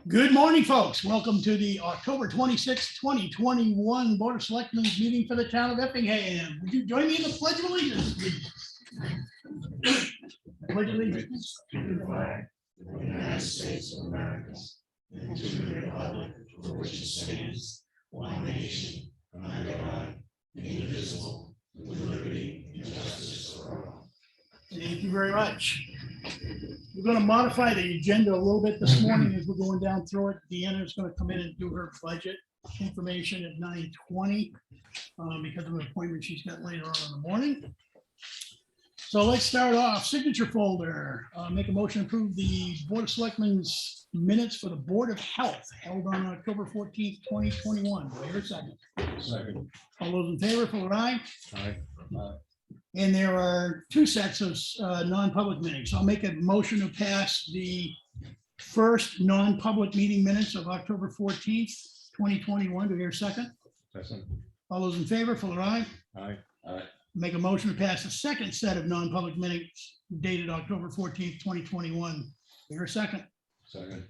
Good morning, folks. Welcome to the October 26, 2021 Board of Selectmen meeting for the town of Effingham. Would you join me in the Pledge of Allegiance, please? Pledge of Allegiance. To the flag of the United States of America and to the republic for which it stands, one nation, under God, indivisible, with liberty and justice for all. Thank you very much. We're going to modify the agenda a little bit this morning as we're going down through it. Deanna is going to come in and do her budget information at 9:20 because of an appointment she's got later on in the morning. So let's start off. Signature folder. Make a motion to approve the Board of Selectmen's minutes for the Board of Health held on October 14th, 2021. Do I hear a second? Second. All those in favor, vote aye. Aye. And there are two sets of non-public minutes. I'll make a motion to pass the first non-public meeting minutes of October 14th, 2021. Do I hear a second? Second. All those in favor, vote aye. Aye. Aye. Make a motion to pass the second set of non-public minutes dated October 14th, 2021. Do I hear a second? Second.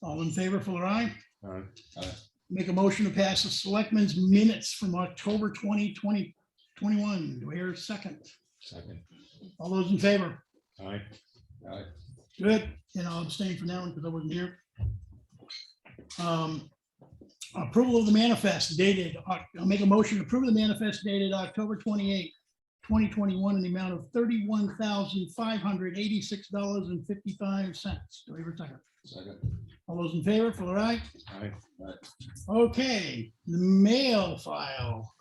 All in favor, vote aye. Aye. Aye. Make a motion to pass the selectmen's minutes from October 2021. Do I hear a second? Second. All those in favor? Aye. Aye. Good. And I'll abstain from that one because I wasn't here. Approval of the manifest dated, I'll make a motion to approve the manifest dated October 28, 2021 in the amount of $31,586.55. Do I hear a second? Second. All those in favor, for aye? Aye. Aye. Okay, the mail file.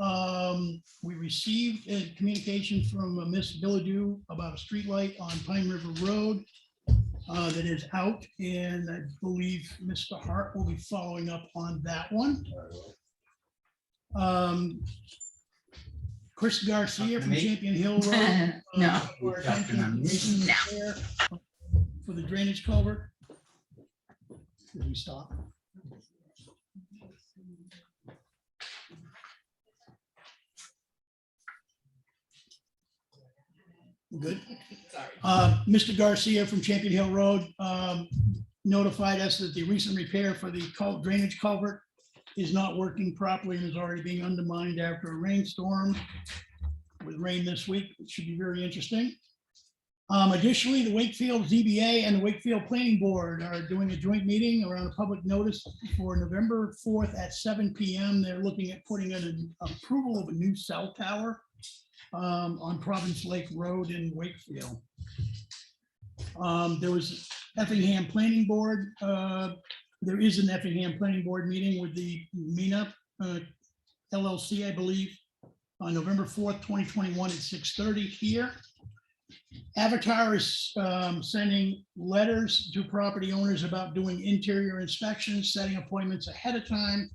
We received a communication from Miss Billadou about a street light on Pine River Road that is out, and I believe Mr. Hart will be following up on that one. Chris Garcia from Champion Hill Road. No. For attention there for the drainage culvert. Did we stop? Good. Mr. Garcia from Champion Hill Road notified us that the recent repair for the drainage culvert is not working properly and is already being undermined after a rainstorm. With rain this week, it should be very interesting. Additionally, the Wakefield ZBA and the Wakefield Planning Board are doing a joint meeting around a public notice for November 4th at 7 p.m. They're looking at putting in an approval of a new cell tower on Province Lake Road in Wakefield. There was Effingham Planning Board. There is an Effingham Planning Board meeting with the MENA LLC, I believe, on November 4th, 2021 at 6:30 here. Avatar is sending letters to property owners about doing interior inspections, setting appointments ahead of time.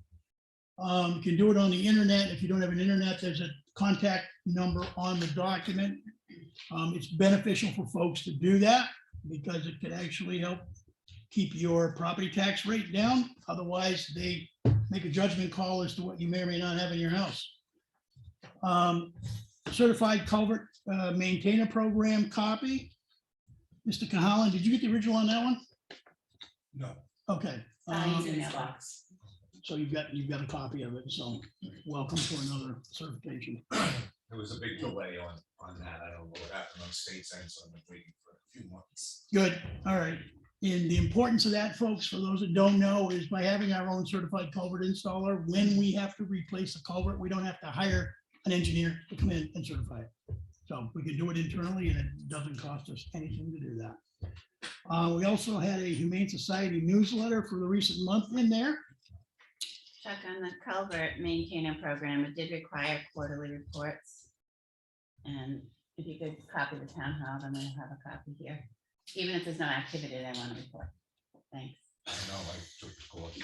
You can do it on the internet. If you don't have an internet, there's a contact number on the document. It's beneficial for folks to do that because it could actually help keep your property tax rate down. Otherwise, they make a judgment call as to what you may or may not have in your house. Certified culvert maintainer program copy. Mr. Cahalan, did you get the original on that one? No. Okay. He's in that box. So you've got a copy of it. So welcome to another certification. There was a big delay on that. I don't know what happened on state side, so I've been waiting for a few months. Good. All right. And the importance of that, folks, for those that don't know, is by having our own certified culvert installer, when we have to replace a culvert, we don't have to hire an engineer to come in and certify it. So we can do it internally and it doesn't cost us anything to do that. We also had a Humane Society newsletter for the recent month in there. Chuck, on the culvert maintainer program, it did require quarterly reports. And if you could copy the town hall, then we'll have a copy here. Even if there's no activity, they want to report. Thanks. I know, I took the course.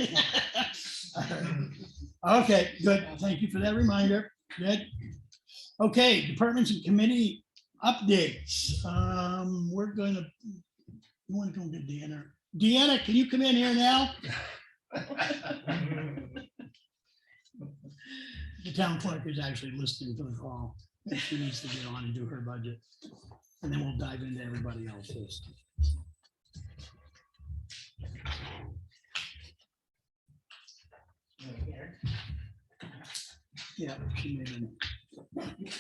Okay, good. Thank you for that reminder. Good. Okay, departments and committee updates. We're gonna, you want to go get Deanna? Deanna, can you come in here now? The town clerk is actually listening to the call. She needs to get on and do her budget. And then we'll dive into everybody else's. Yeah, she made it.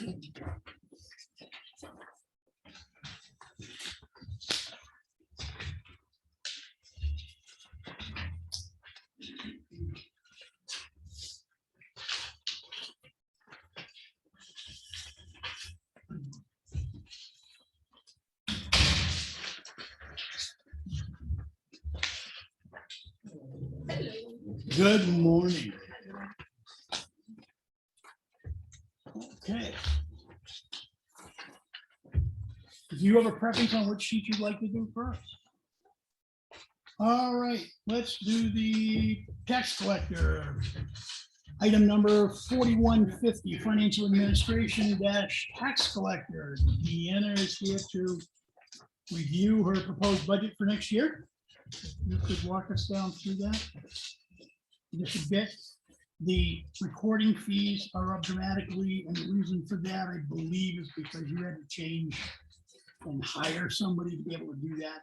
Good morning. Okay. Do you have a preference on which sheet you'd like to do first? All right, let's do the tax collector. Item number 4150, financial administration dash tax collector. Deanna is here to review her proposed budget for next year. You could walk us down through that. Just a bit. The recording fees are up dramatically, and the reason for that, I believe, is because you had to change and hire somebody to be able to do that.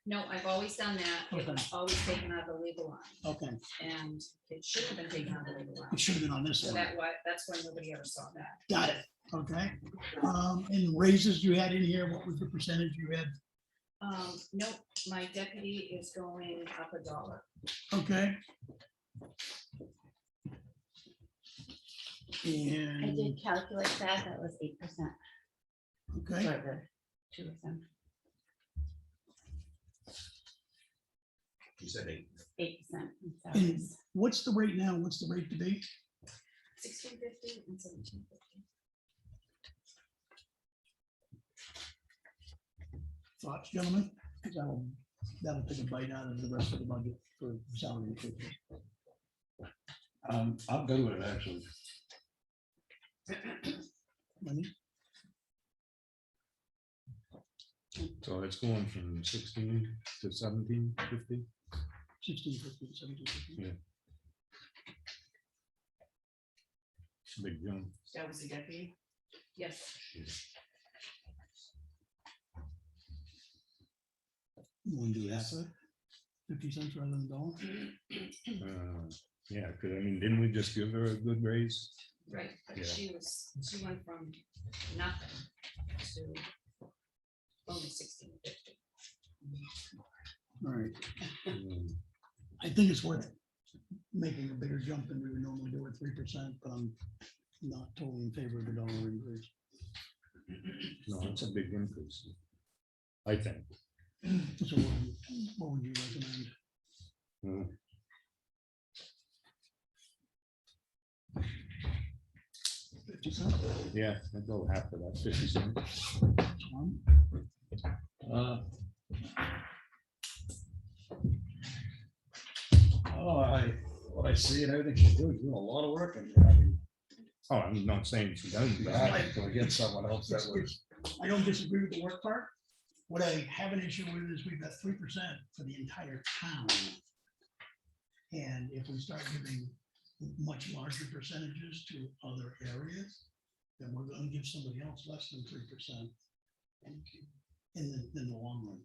No, I've always done that. It Okay. was always taken out of the legal line, Okay, and it should have been taken out of the legal line. it should have been on this So one. that's why nobody ever saw that. Got it. Okay. And raises you had in here, what was the percentage you had? Nope, my deputy is going up $1. Okay. I And, did calculate that, that was 8% okay, for the two of them, You said 8. 8%. in and salaries. what's the rate now? What's the rate to be? 1650 and 1750. Thoughts, gentlemen? 'Cause that'll take a bite out of the rest of the budget for salary increases. I'll go with it, actually. Money? So it's going from 16 to 1750. 1650, 1750. Yeah. Big jump. That was the deputy? Yes. You want to do half of it? 50 cents rather than a dollar? Yeah, because I mean, didn't we just give her a good raise? Right, but Yeah. she went from nothing to only 1650. All right. Mm, I think it's worth making a bigger jump than we would normally do at 3%, but I'm not totally in favor of the dollar increase. No, it's a big increase. I think. So what would you recommend? Mm, 50 cents? Yeah, I'd go half of that, 50 cents. Tom? What I see and everything she's doing a lot of work in there. I mean, Oh, I'm not saying she doesn't, but I to get someone else that would. I don't disagree with the work part. What I have an issue with is we've got 3% for the entire town. And if we start giving much larger percentages to other areas, then we're gonna give somebody else less than 3%. In the long run.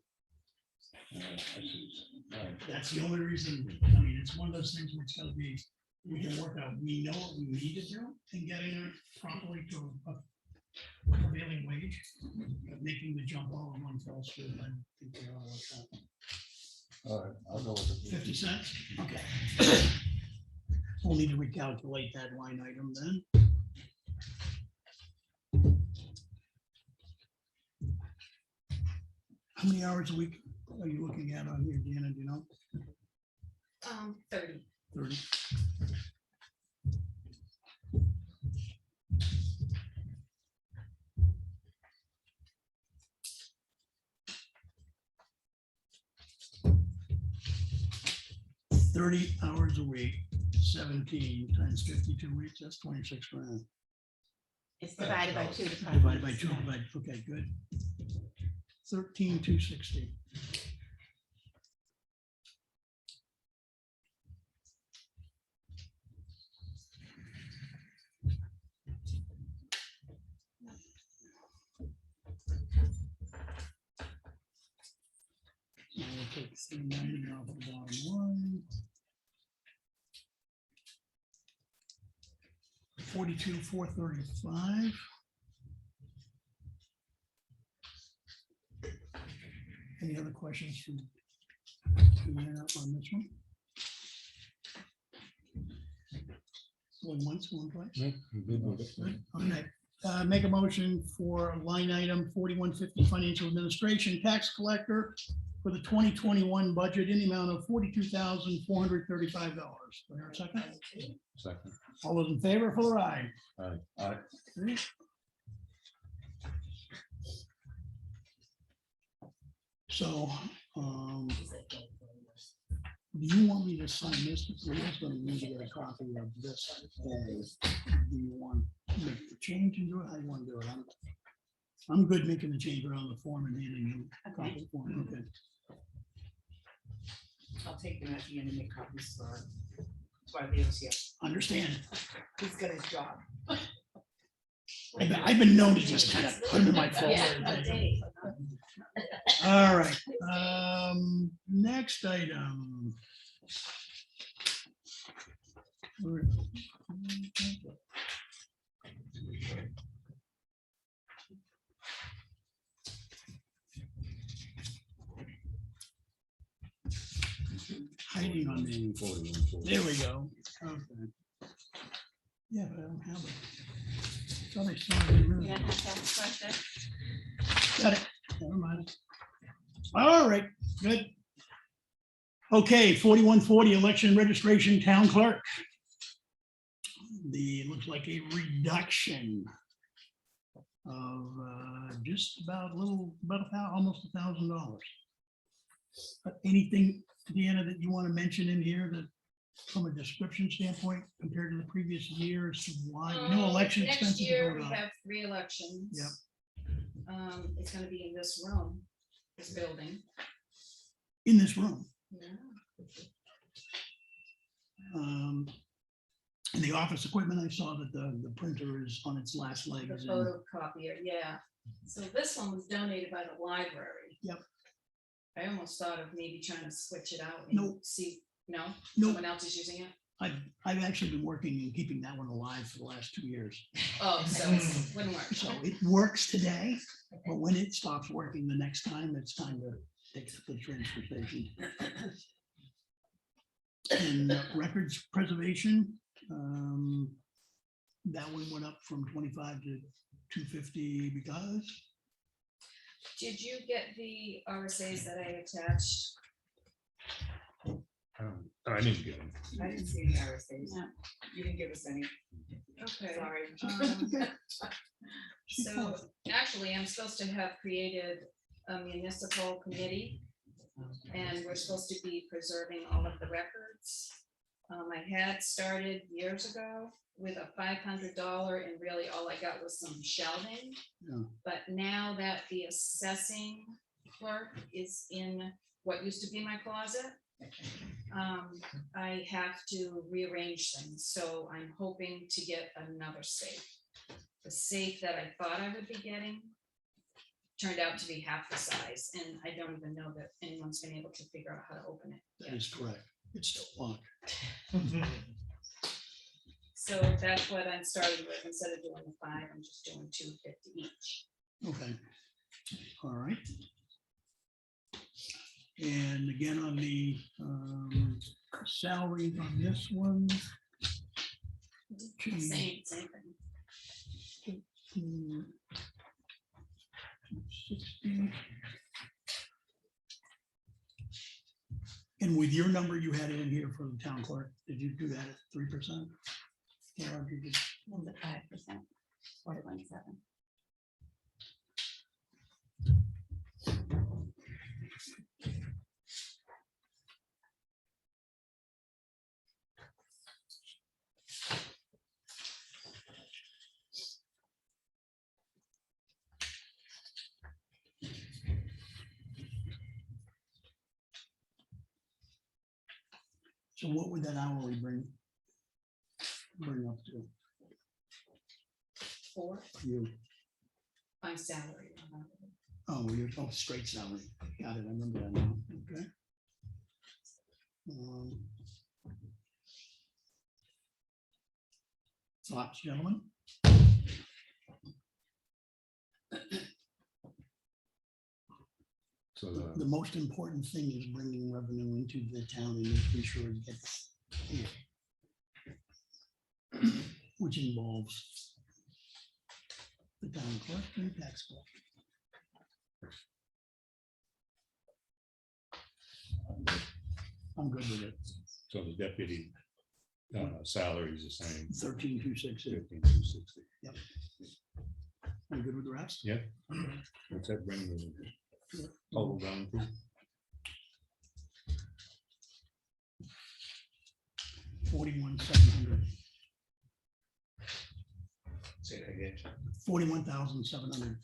That's the only reason, I mean, it's one of those things where it's gotta be, we can work out, we know what we need to do in getting it properly to a prevailing wage. But making the jump all in one fell swoop, I don't think they all like that. All right, I'll go with it. 50 cents, okay. We'll need to recalculate that line item then. How many hours a week are you looking at on here, Deanna, do you know? 30. 30? $30 hours a week, 17 times 52 weeks, that's 26 grand. It's divided by 2 Divided by departments. 2, divided, okay, good. 13,260. So we'll take 390 off the bottom line. 42,435. Any other questions from Deanna on this one? Going once, going twice? Nope, I'm good with it. Good. Okay. Make a motion for line item 4150 financial administration tax collector for the 2021 budget in the amount of $42,435. Do I hear a second? Second. All those in favor, for aye. Aye. So, do you want me to sign this? We're just gonna need to get a copy of this. Do you want to make the change and do it? How do you want to do it? I'm good making the change around the form and handing you a copy of the form. Okay. I'll take them at the end and make copies for. That's why Leo's here. Understand. He's got his job. I've been known to just kind of put them in my folder. Yeah. All right, next item. Hiding on the, 41. there we go. Okay. Yeah, but I don't have it. Thought I saw it. You don't have to ask a question? Got it. Never mind. All right, good. Okay, 4140 election registration town clerk. Looks like a reduction of just about almost $1,000. Anything, Deanna, that you want to mention in here that from a description standpoint compared to the previous year as to why, election Next expenses are year, going we up. have 3 elections. Yep. It's gonna be in this room, this building. In this room. Yeah. And the office equipment, I saw that the printer is on its last The legs. and- photocopier, yeah. So this one was donated by the library. Yep. I almost thought of maybe trying to switch it out and Nope. see, no, Nope. someone else is using it. I've actually been working and keeping that one alive for the last 2 years. Oh, so it wouldn't work. So it works today, but when it stops working the next time, it's time to take it to the transfer station. And records preservation, that one went up from 25 to 250 because, Did you get the RSAs that I attached? I didn't get them. I didn't see the RSAs. No. You didn't give us any. Okay. Sorry. Okay. So actually, I'm supposed to have created a municipal committee. And we're supposed to be preserving all of the records. I had started years ago with a $500 and really all I got was some shelving. Yeah. But now that the assessing clerk is in what used to be my closet, I have to rearrange things. So I'm hoping to get another safe. The safe that I thought I would be getting turned out to be half the size, and I don't even know that anyone's been able to figure out how to open it. that is correct. It's still locked. So that's what I'm starting with. Instead of doing the 5, I'm just doing 250 each. Okay. All right. And again, on the salaries on this one. Same thing. 60. And with your number you had in here for the town clerk, did you do that at 3%? Yeah, you did. Was it 5%? 4.7. So what would that hourly bring up to 4, you? my salary. Oh, you're straight salary. Got it. I remember that now. Okay. Thoughts, gentlemen? So The most important thing is bringing revenue into the town and making sure it gets here. Which involves the town clerk and tax collector. I'm good with it. so the deputy salary is the same. 13,260. 15,260. I'm good with the rest. Yeah. What's that bring the total down to? 41,700. Say that again. 41,700.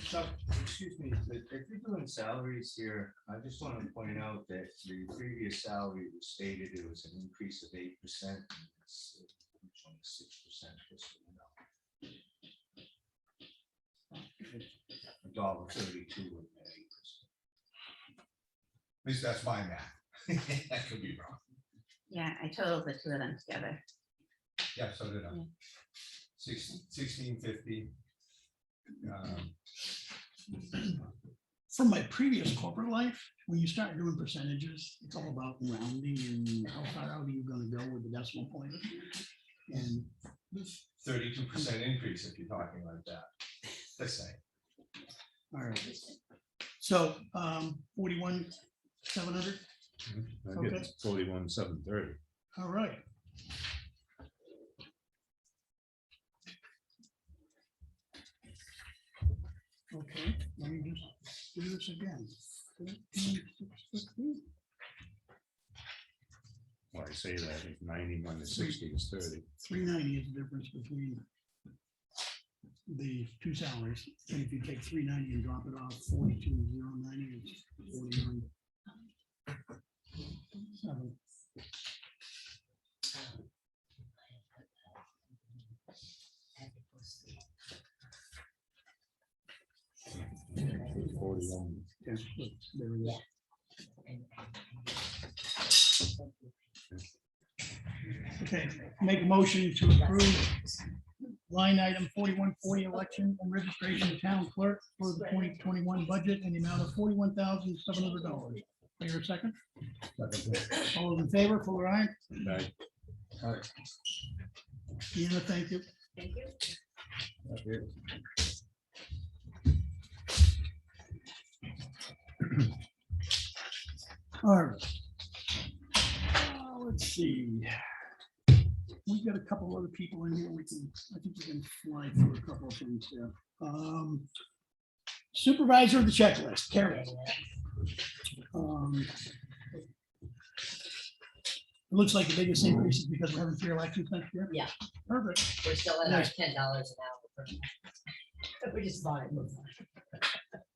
So, excuse me, but if you're doing salaries here, I just want to point out that the previous salary was stated it was an increase of 8%. It's only 6%. Just so you know. $1.32 with that 8%. At least that's my math. That could be wrong. Yeah, I totaled the two of them together. Yeah, so did I. Yeah. 1650. From my previous corporate life, when you start doing percentages, it's all about rounding and how far out are you gonna go with the decimal point? And 32% increase if you're talking like that. Let's say. all right. So 41,700. I Okay. get 41,730. All right. Okay, let me just do this again. 14,650. Well, I say that if 90 minus 60 is 30. 390 is the difference between the two salaries. And if you take 390 and drop it off, 42,090 is 49. 7. Forty-one. Yeah, look, there it is. Okay, make a motion to approve line item 4140 election and registration of town clerk for the 2021 budget in the amount of $41,700. Hear a second? All those in favor, Fuller, aye? Right. Deanna, thank you. Thank you. All right. Let's see. We got a couple other people in here. I think we can fly through a couple of things here. Supervisor of the checklist, Carrie. It looks like the biggest increase is because we're having 3 elections next year. Yeah. Perfect. We're still at our Nice. $10 an hour. We just bought it.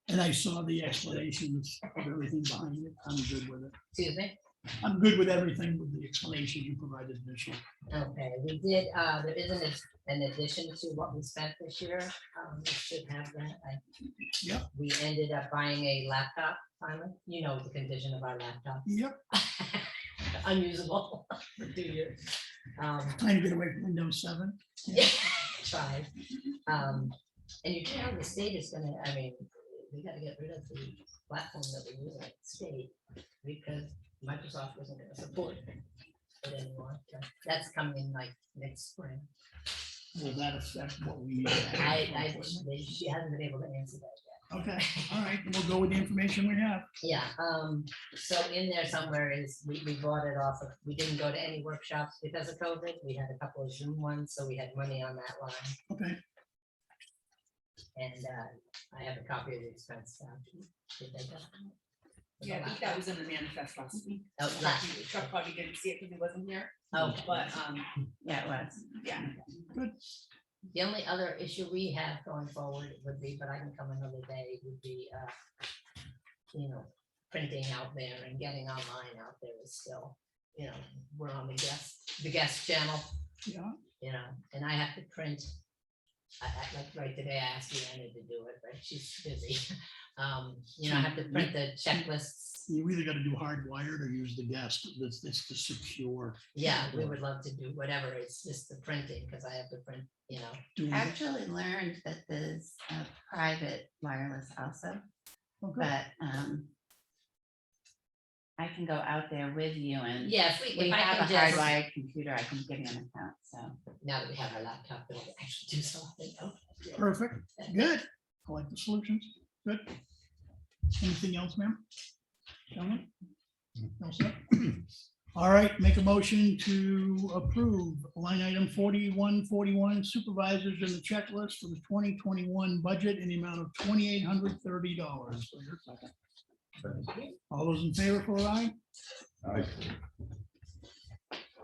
And I saw the explanations of everything behind it. I'm good with it. Excuse me? I'm good with everything with the explanation you provided initially. Okay, we did, there is an addition to what we spent this year. We should have that. Yep. We ended up buying a laptop finally. You know the condition of our laptop. Yep. Unusable for 2 years. Trying to get away from Windows 7. Yeah, tried. And you know, the state is gonna, I mean, we gotta get rid of the platform that we use at the state because Microsoft isn't gonna support it anymore. That's coming like next spring. Will that affect what we need? She hasn't been able to answer that yet. Okay, all right, we'll go with the information we have. Yeah, so in there somewhere is, we bought it off of, we didn't go to any workshops because of COVID. We had a couple of Zoom ones, so we had money on that line. Okay, And I have a copy of the expense tab. Did they go? Yeah, I think that was in the manifest last week. Oh, last week. Chuck probably didn't see it because he wasn't here, Oh, but, Yeah, it was. yeah. the only other issue we have going forward would be, but I can come another day, would be, you know, printing out there and getting online out there is still, you know, we're on the guest channel, yeah, you know, and I have to print like right today, I asked Deanna to do it, but she's busy. You know, I have to print the checklists. You either gotta do hardwired or use the guest, that's the secure. Yeah, we would love to do whatever, it's just the printing, because I have to print, you know. Do I actually learned that there's a private wireless also, Okay. but I can go out there with you and Yeah, we if I have can a just, hardwired computer, I can give you an account, so. now that we have our laptop, it'll actually do something. Perfect, good. I like the solutions, good. Anything else, ma'am? Gentlemen? No, sir? All right, make a motion to approve line item 4141 supervisors in the checklist for the 2021 budget in the amount of $2,830. So your second. All those in favor for aye? Aye.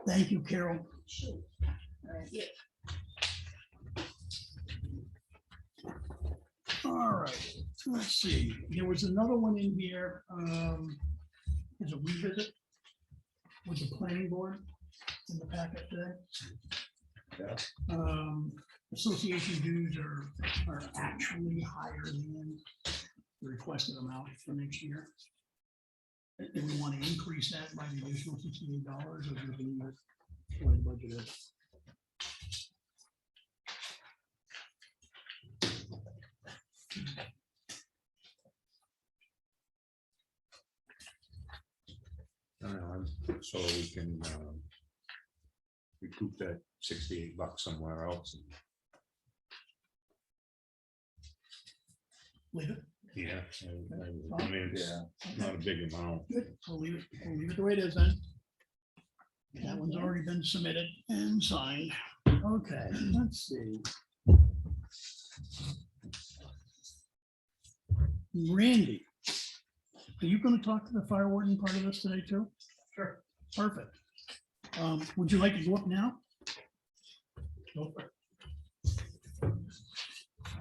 Thank you, Carol. All right, let's see, there was another one in here, there's a revisit with the planning board in the packet today. Yeah. Association dues are actually higher than the requested amount for next year. Do we want to increase that by the additional $68 or do we leave it where the budget is? So we can recoup that $68 somewhere else. Leave it. Yeah, I mean, it's not a big amount. Good, we'll leave it the way it is then. That one's already been submitted and signed. Okay, let's see. Randy, are you gonna talk to the fire warden part of this today too? Sure. Perfect. Would you like to go up now? Go for it.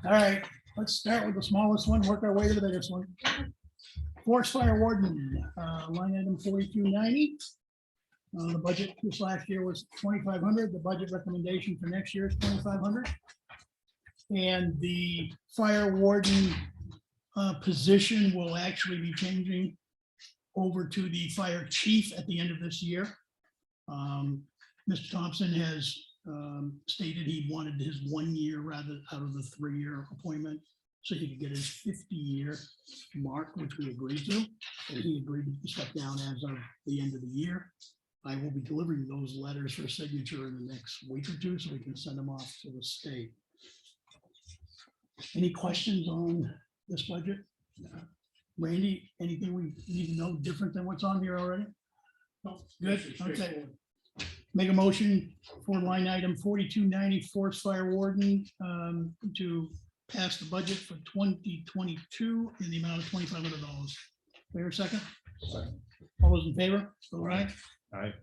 All right, let's start with the smallest one, work our way to the biggest one. Forest Fire Warden, line item 4290. The budget this last year was 2,500. The budget recommendation for next year is 2,500. And the fire warden position will actually be changing over to the fire chief at the end of this year. Mr. Thompson has stated he wanted his 1 year rather out of the 3-year appointment, so he could get his 50-year mark, which we agreed to. And he agreed to step down as of the end of the year. I will be delivering those letters for signature in the next week or two, so we can send them off to the state. Any questions on this budget? Randy, anything we need to know different than what's on here already? Good, okay. Make a motion for line item 4290 Forest Fire Warden to pass the budget for 2022 in the amount of $2,500. Wait a second. All those in favor? All right. Aye.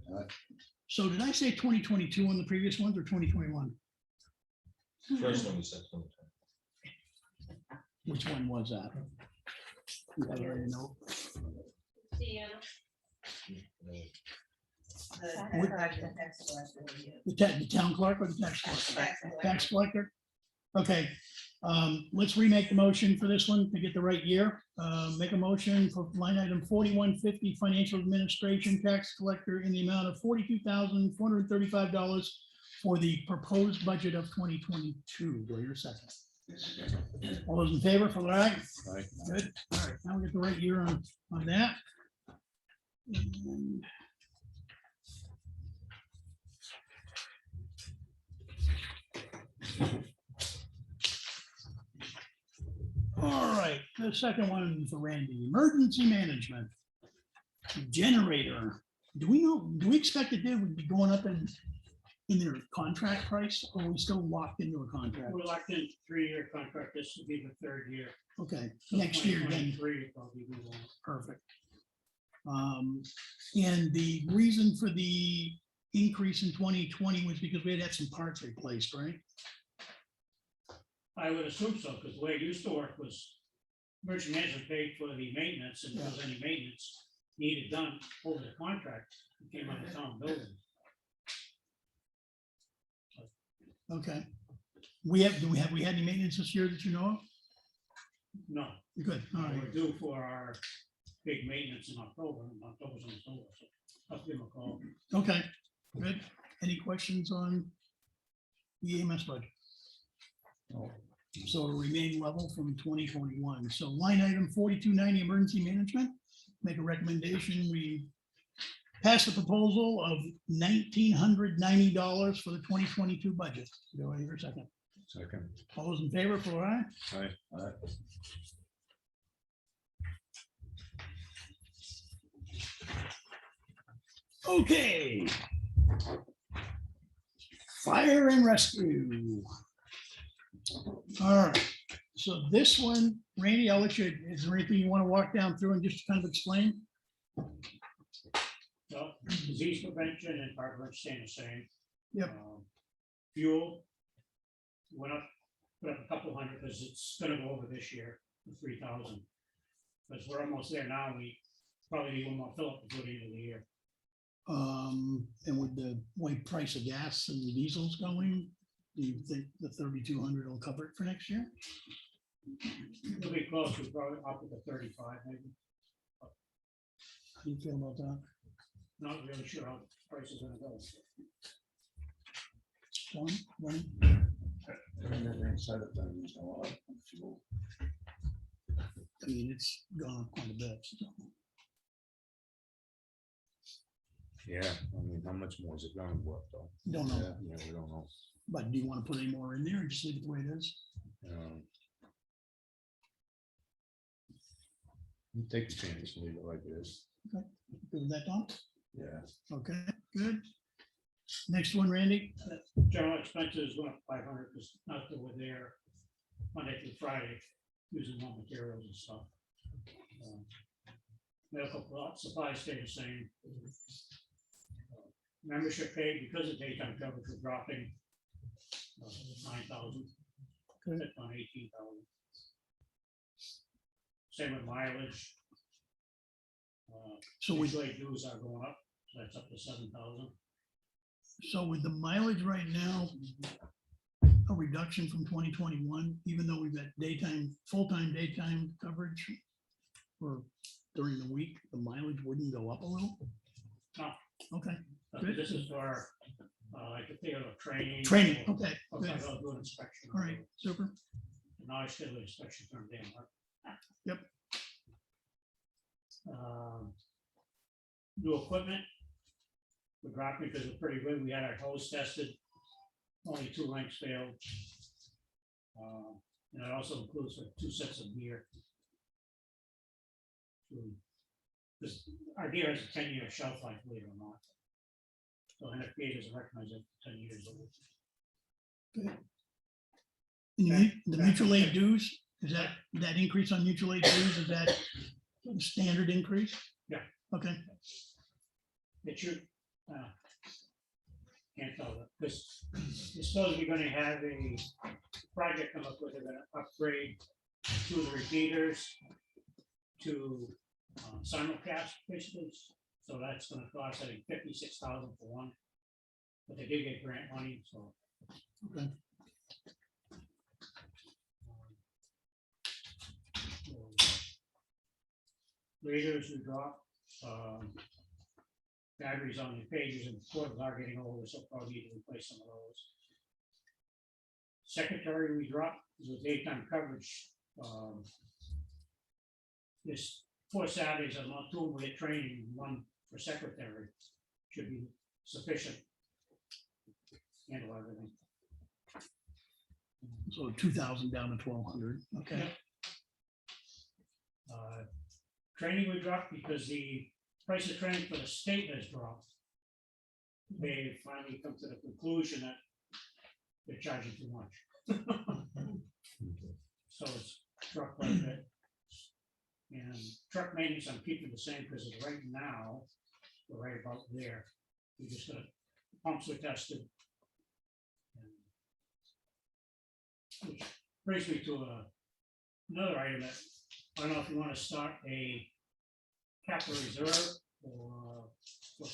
So did I say 2022 on the previous ones or 2021? First one you said. Which one was that? You have it already know. The town clerk or the tax collector? Tax collector? Okay, let's remake the motion for this one to get the right year. Make a motion for line item 4150 financial administration tax collector in the amount of $42,435 for the proposed budget of 2022. Do I hear a second? All those in favor for the right? Aye. Good. All right, now we get the right year on that. And all right, the second one for Randy, emergency management. Generator, do we expect it would be going up in their contract price, or are we still locked into a contract? We're locked in 3-year contract. This will be the 3rd year. Okay, So next year then, 2023 will probably be the one. perfect. And the reason for the increase in 2020 was because we had some parts replaced, right? I would assume so, because the way it used to work was emergency management paid for the maintenance, and if there was any maintenance needed done over the contract, it came out of town building. Okay, do we had any maintenance this year that you know of? No, Good, all right. we're due for our big maintenance in October, and October's almost over, so I'll give them a call. Okay, good. Any questions on the EMS budget? So it'll remain level from 2021. So line item 4290, emergency management, make a recommendation. We pass the proposal of $1,990 for the 2022 budget. Do I hear a second? Second. All those in favor, for aye? Aye. Okay. Fire and rescue. All right, so this one, Randy, I'll let you, is there anything you want to walk down through and just kind of explain? So disease prevention and fire prevention staying the same. Yep. Fuel went up, put up a couple hundred because it's gonna go over this year, to 3,000. Because we're almost there now, we probably need one more fill up before the end of the year. And with the way price of gas and the diesel's going, do you think the 3,200 will cover it for next year? It'll be close, we're probably up to the 35 maybe. How do you feel about that? Not really sure how the price is gonna go. One? I mean, it's gone up quite a bit. So. Yeah, I mean, how much more is it gonna work though? Don't know. Yeah, we don't know. But do you want to put any more in there and just leave it the way it is? You take the chance, leave it like this. Good with that, Tom? Yeah. Okay, good. Next one, Randy. General expenses went up 500 because not that we're there Monday through Friday, using more materials and stuff. Medical supplies stay the same. Membership pay, because of daytime coverage, we're dropping 9,000. Okay. That's on 18,000. Same with mileage. So we, Mutual aid dues are going up, so that's up to 7,000. so with the mileage right now, a reduction from 2021, even though we've got daytime, full-time daytime coverage for during the week, the mileage wouldn't go up a little? No. Okay, But Good. this is for, like, if they go to training. training, or- okay, or good. if I go do an inspection. All right, super. Now I schedule inspection from Dan. Yep. New equipment. We dropped because we're pretty good. We had our hose tested. Only 2 lengths failed. And it also includes like 2 sets of gear. Because our gear has a 10-year shelf life, believe it or not. So NFPA doesn't recognize it 10 years old. And the mutual aid dues, is that increase on mutual aid dues, is that a standard increase? Yeah. Okay, It should, can't tell that, because you're supposed to be gonna have a project come up with, they're gonna upgrade to the repeaters to simulcast, basically. So that's gonna cost, I think, 56,000 for one. But they did get grant money, so. okay. Readers we dropped, batteries on the pages and cords are getting older, so probably need to replace some of those. Secretary we dropped is with daytime coverage. This 4 Saturdays a month, 2 we get training, 1 for secretary should be sufficient. Handle everything. So 2,000 down to 1,200, okay. Yep. Training we dropped because the price of training for the state has dropped. They finally come to the conclusion that they're charging too much. So it's dropped quite a bit. And truck maintenance, I'm keeping the same because right now, we're right about there. We just got pumps were tested. Which brings me to another item that, I don't know if you want to start a capital reserve for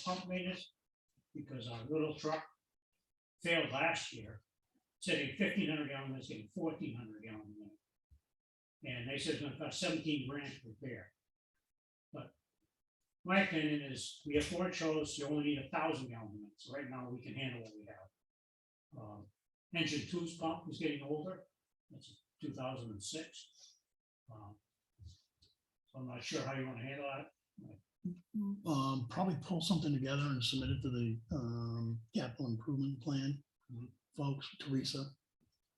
pump maintenance, because our little truck failed last year. said a 1,500 gallon, that's getting 1,400 gallon. unit. And they said it's gonna cost 17 grand to repair. But my opinion is, we have 4 shows, you only need 1,000 gallon units. Right now, we can handle what we have. Engine two's pump is getting older, that's 2006. So I'm not sure how you wanna handle that. Probably pull something together and submit it to the capital improvement plan. Mhm. Folks, Teresa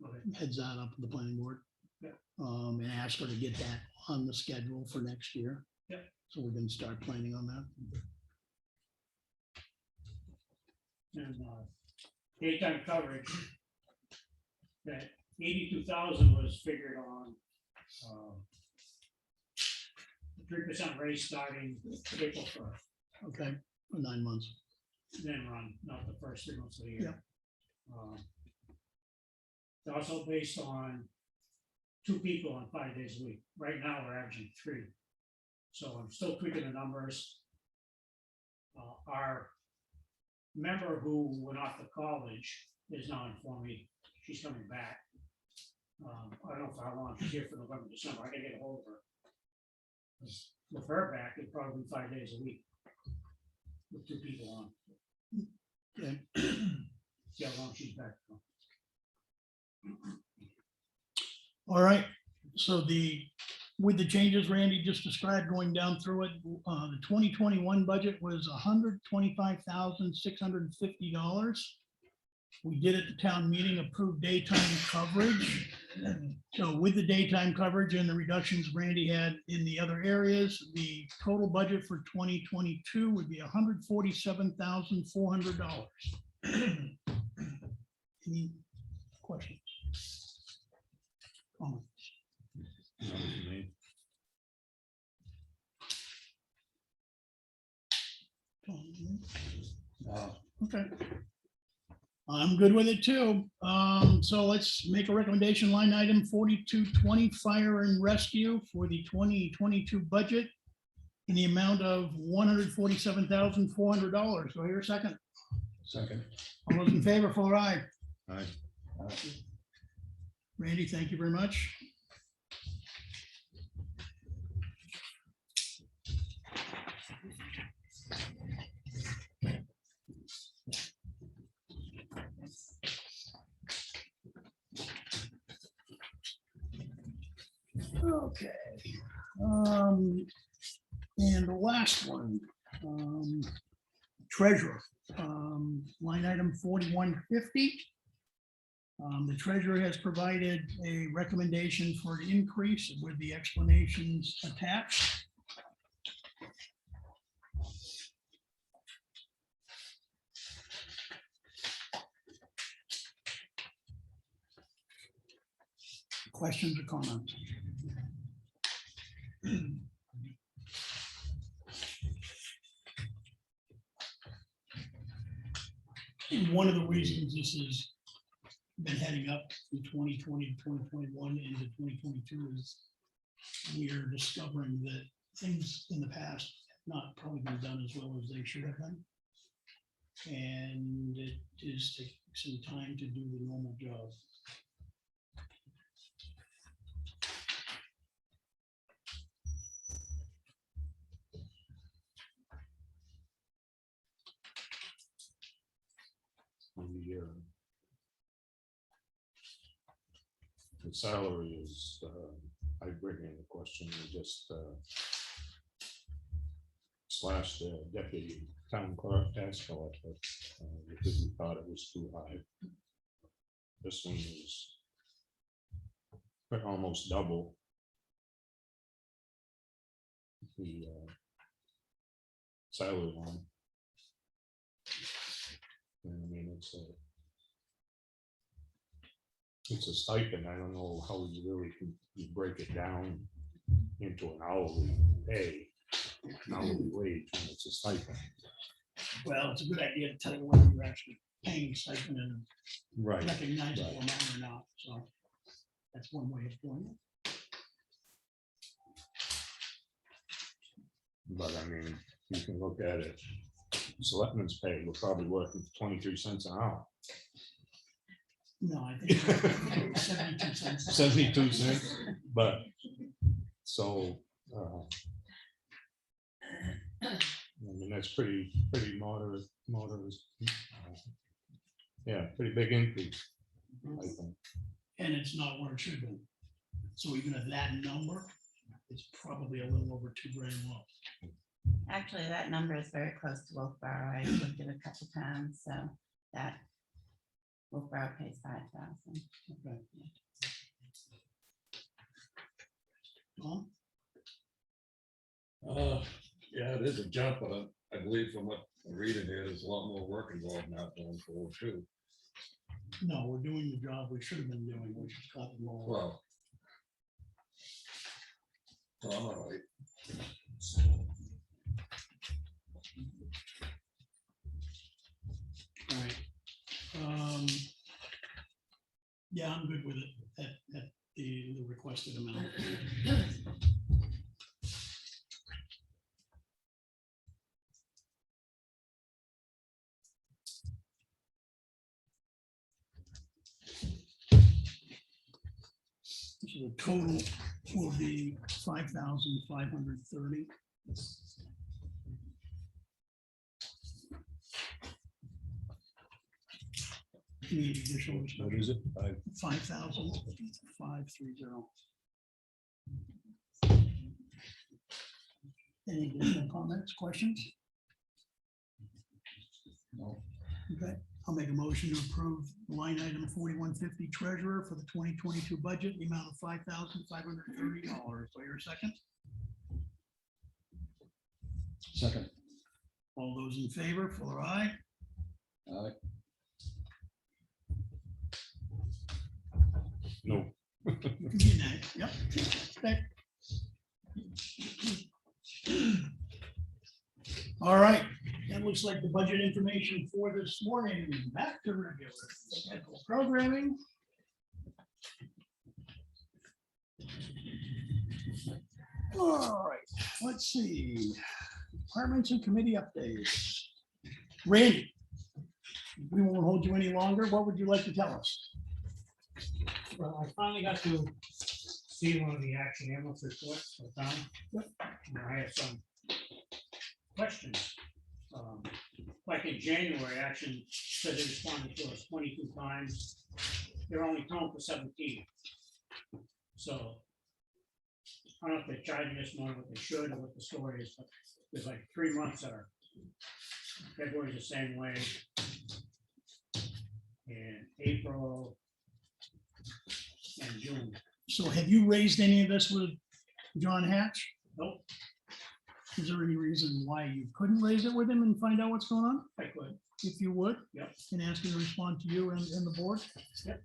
Okay. heads that up to the planning board. Yeah. And ask her to get that on the schedule for next year. Yeah. So we can start planning on that. And daytime coverage, that 82,000 was figured on 3% raise starting April 1st, Okay, for 9 months. then run, not the first 3 months of the year. Yeah. It's also based on 2 people on 5 days a week. Right now, we're averaging 3. So I'm still tweaking the numbers. Our member who went off to college is now informed me she's coming back. I don't know for how long, she's here for November, December, I gotta get a hold of her. With her back, it'd probably be 5 days a week. With 2 people on. Okay. See how long she's back. All right, so with the changes Randy just described, going down through it, the 2021 budget was $125,650. We did at the town meeting approve daytime coverage. So with the daytime coverage and the reductions Randy had in the other areas, the total budget for 2022 would be $147,400. Any questions? Comments? None for me. Okay. I'm good with it too. So let's make a recommendation, line item 4220, fire and rescue for the 2022 budget in the amount of $147,400. Do I hear a second? Second. All those in favor, full aye. Aye. Randy, thank you very much. Okay. And the last one, treasurer, line item 4150. The treasurer has provided a recommendation for an increase with the explanations attached. Questions or comments? And one of the reasons this has been heading up from 2020 to 2021 into 2022 is we are discovering that things in the past have not probably been done as well as they should have been. And it is taking some time to do the normal job. The salary is, I bring in the question, we just slashed the deputy town clerk tax collector because we thought it was too high. This one is almost double the salary line. And I mean, it's a stipend. I don't know how you really can you break it down into an hourly pay, an hourly wage, when it's a stipend. Well, it's a good idea to tell you whether you're actually paying stipend and Right. recognizable Right. amount or not. So that's one way of doing it. But I mean, you can look at it. Selectmen's pay, we're probably working 23 cents an hour. No, I think it was 72 cents. 72 cents, but, so, I mean, that's pretty moderate, yeah, pretty big increase, I think. And it's not what it should be. So even at that number, it's probably a little over $2,000 low. Actually, that number is very close to Wolfboro. I looked at a couple times, so that Wolfboro pays 5,000. Okay. Tom? Yeah, it is a jump, but I believe from what I'm reading here, there's a lot more work involved now going forward too. No, we're doing the job we should have been doing, which is cut the law. Well. So I'm all right. All right. Yeah, I'm good with it at the requested amount. So the total will be 5,530. Any additional? What is it? 5,530. Any additional comments, questions? No. Okay, I'll make a motion to approve line item 4150 treasurer for the 2022 budget, the amount of $5,530. Do I hear a second? Second. All those in favor, Fuller, aye. Aye. No. You can be nay. Yep. Okay. All right, that looks like the budget information for this morning. Back to regular technical programming. All right, let's see. Departments and committee updates. Randy, we won't hold you any longer. What would you like to tell us? Well, I finally got to see one of the action ambulance reports for town. And I have some questions. Like in January, action said they responded to us 22 times. They're only calling for 17. So I don't know if they're charging us more than what they should or what the story is, but there's like 3 months that are, February's the same way. And April and June. So have you raised any of this with John Hatch? Nope, Is there any reason why you couldn't raise it with him and find out what's going on? I could. If you would? Yep. And ask him to respond to you and the board? Yep.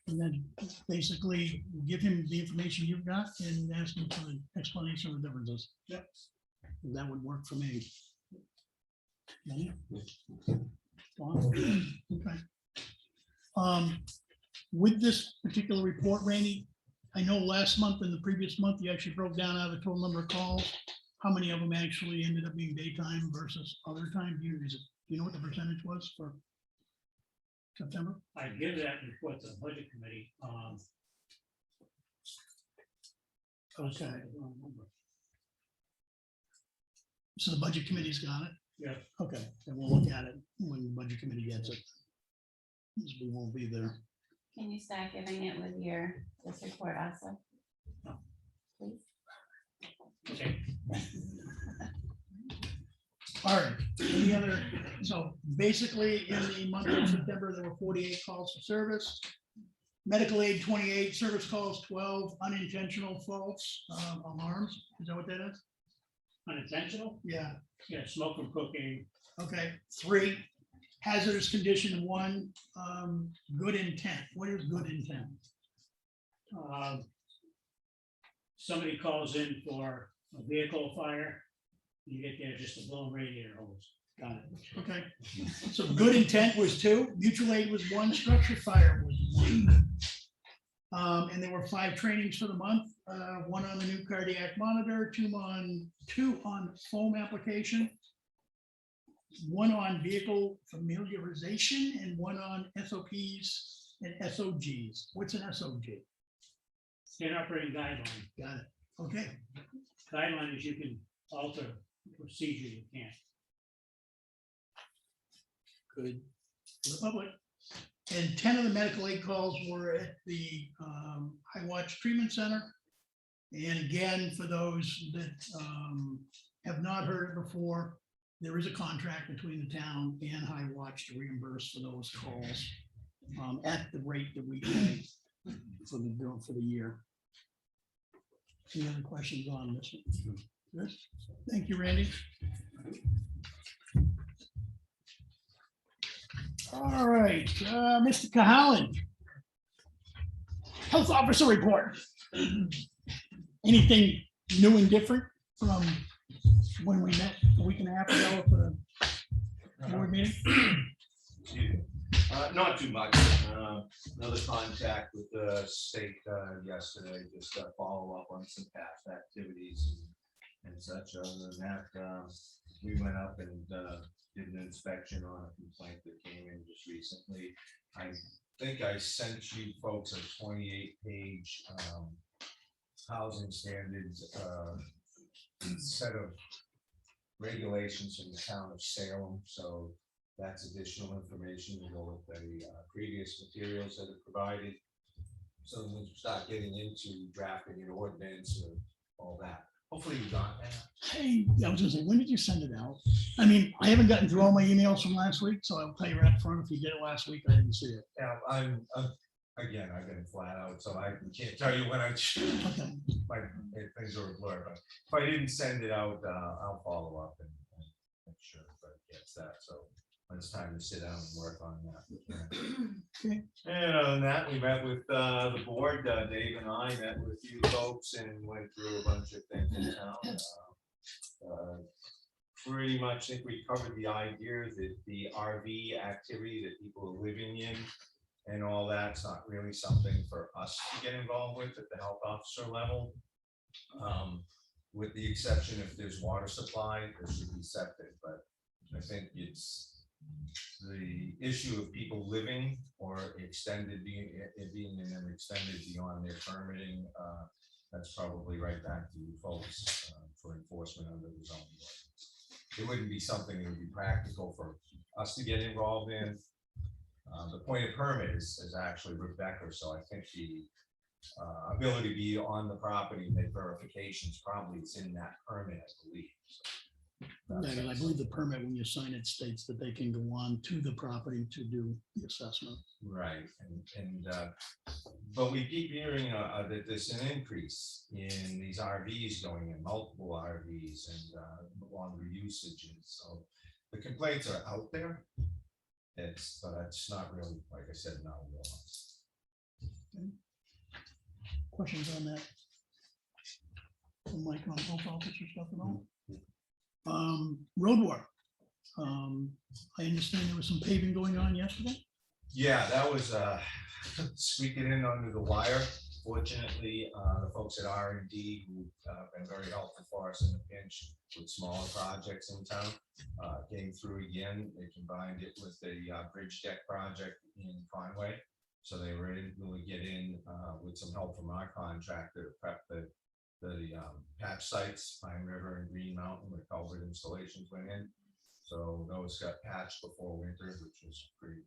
And then basically give him the information you've got and ask him for an explanation of the differences. Yep. That would work for me. Yeah. Okay. With this particular report, Randy, I know last month and the previous month, you actually broke down out of the total number of calls. How many of them actually ended up being daytime versus other time? Do you know what the percentage was for September? I give that report to the budget committee. Okay. So the budget committee's got it? Yeah. Okay, and we'll look at it when the budget committee gets it. Because we won't be there. Can you start giving it with this report also? Please. Okay. All right, any other, so basically in the month of September, there were 48 calls for service. Medical aid 28, service calls 12, unintentional false alarms. Is that what that is? Unintentional? Yeah, Yeah, smoking, cooking. okay. 3, hazardous condition 1, good intent. What is good intent? Somebody calls in for a vehicle fire. You get there just a blown radiator hose. Got it. Okay. So good intent was 2, mutual aid was 1, structure fire was 1. And there were 5 trainings for the month, 1 on the new cardiac monitor, 2 on foam application, 1 on vehicle familiarization, and 1 on SOPs and SOGs. What's an SOG? Standard operating guideline. Got it. Okay. Guideline is you can alter procedure, you can't. Good. For the public. And 10 of the medical aid calls were at the High Watch Treatment Center. And again, for those that have not heard it before, there is a contract between the town and High Watch to reimburse for those calls at the rate that we pay for the year. Any other questions on this one? Good. Thank you, Randy. All right, Mr. Cahalan. Health Officer report. Anything new and different from when we met a week and a half ago for the board meeting? Not too much. Another contact with the state yesterday, just follow up on some past activities and such. Other than that, we went up and did an inspection on a complaint that came in just recently. I think I sent you folks a 28-page housing standards set of regulations in the town of Salem. So that's additional information to go with the previous materials that are provided. So when we start getting into drafting an ordinance or all that, hopefully you got that. Hey, I was gonna say, when did you send it out? I mean, I haven't gotten through all my emails from last week, so I'll tell you right up front, if you did it last week, I didn't see it. Yeah, I'm again, I've been flat out, so I can't tell you when Okay. my things are a blur, but if I didn't send it out, I'll follow up and make sure that gets that. So when it's time to sit down and work on that. Okay. And other than that, we met with the board. Dave and I met with you folks and went through a bunch of things in town. Pretty much think we covered the idea that the RV activity that people are living in and all that's not really something for us to get involved with at the health officer level. With the exception if there's water supply, there should be septic, but I think it's the issue of people living or extended being in them extended beyond their permitting. That's probably right back to you folks for enforcement under the zoning ordinance. It wouldn't be something that would be practical for us to get involved in. The point of permit is actually Rebecca, so I think the ability to be on the property and make verifications probably is in that permit, I believe. Right, and I believe the permit, when you sign it, states that they can go on to the property to do the assessment. Right, but we keep hearing that there's an increase in these RVs going in, multiple RVs and longer usages. So the complaints are out there. But it's not really, like I said, not realized. Okay. Questions on that? Mike on health officer stuff at all? Road work. I understand there was some paving going on yesterday. Yeah, that was squeaking in under the wire. Fortunately, the folks at R&D who have been very helpful for us in the pinch with smaller projects in town came through again. They combined it with the bridge deck project in Conway. So they were able to get in with some help from our contractor to prep the patch sites, Pine River and Green Mountain, where culvert installations went in. So those got patched before winter, which was pretty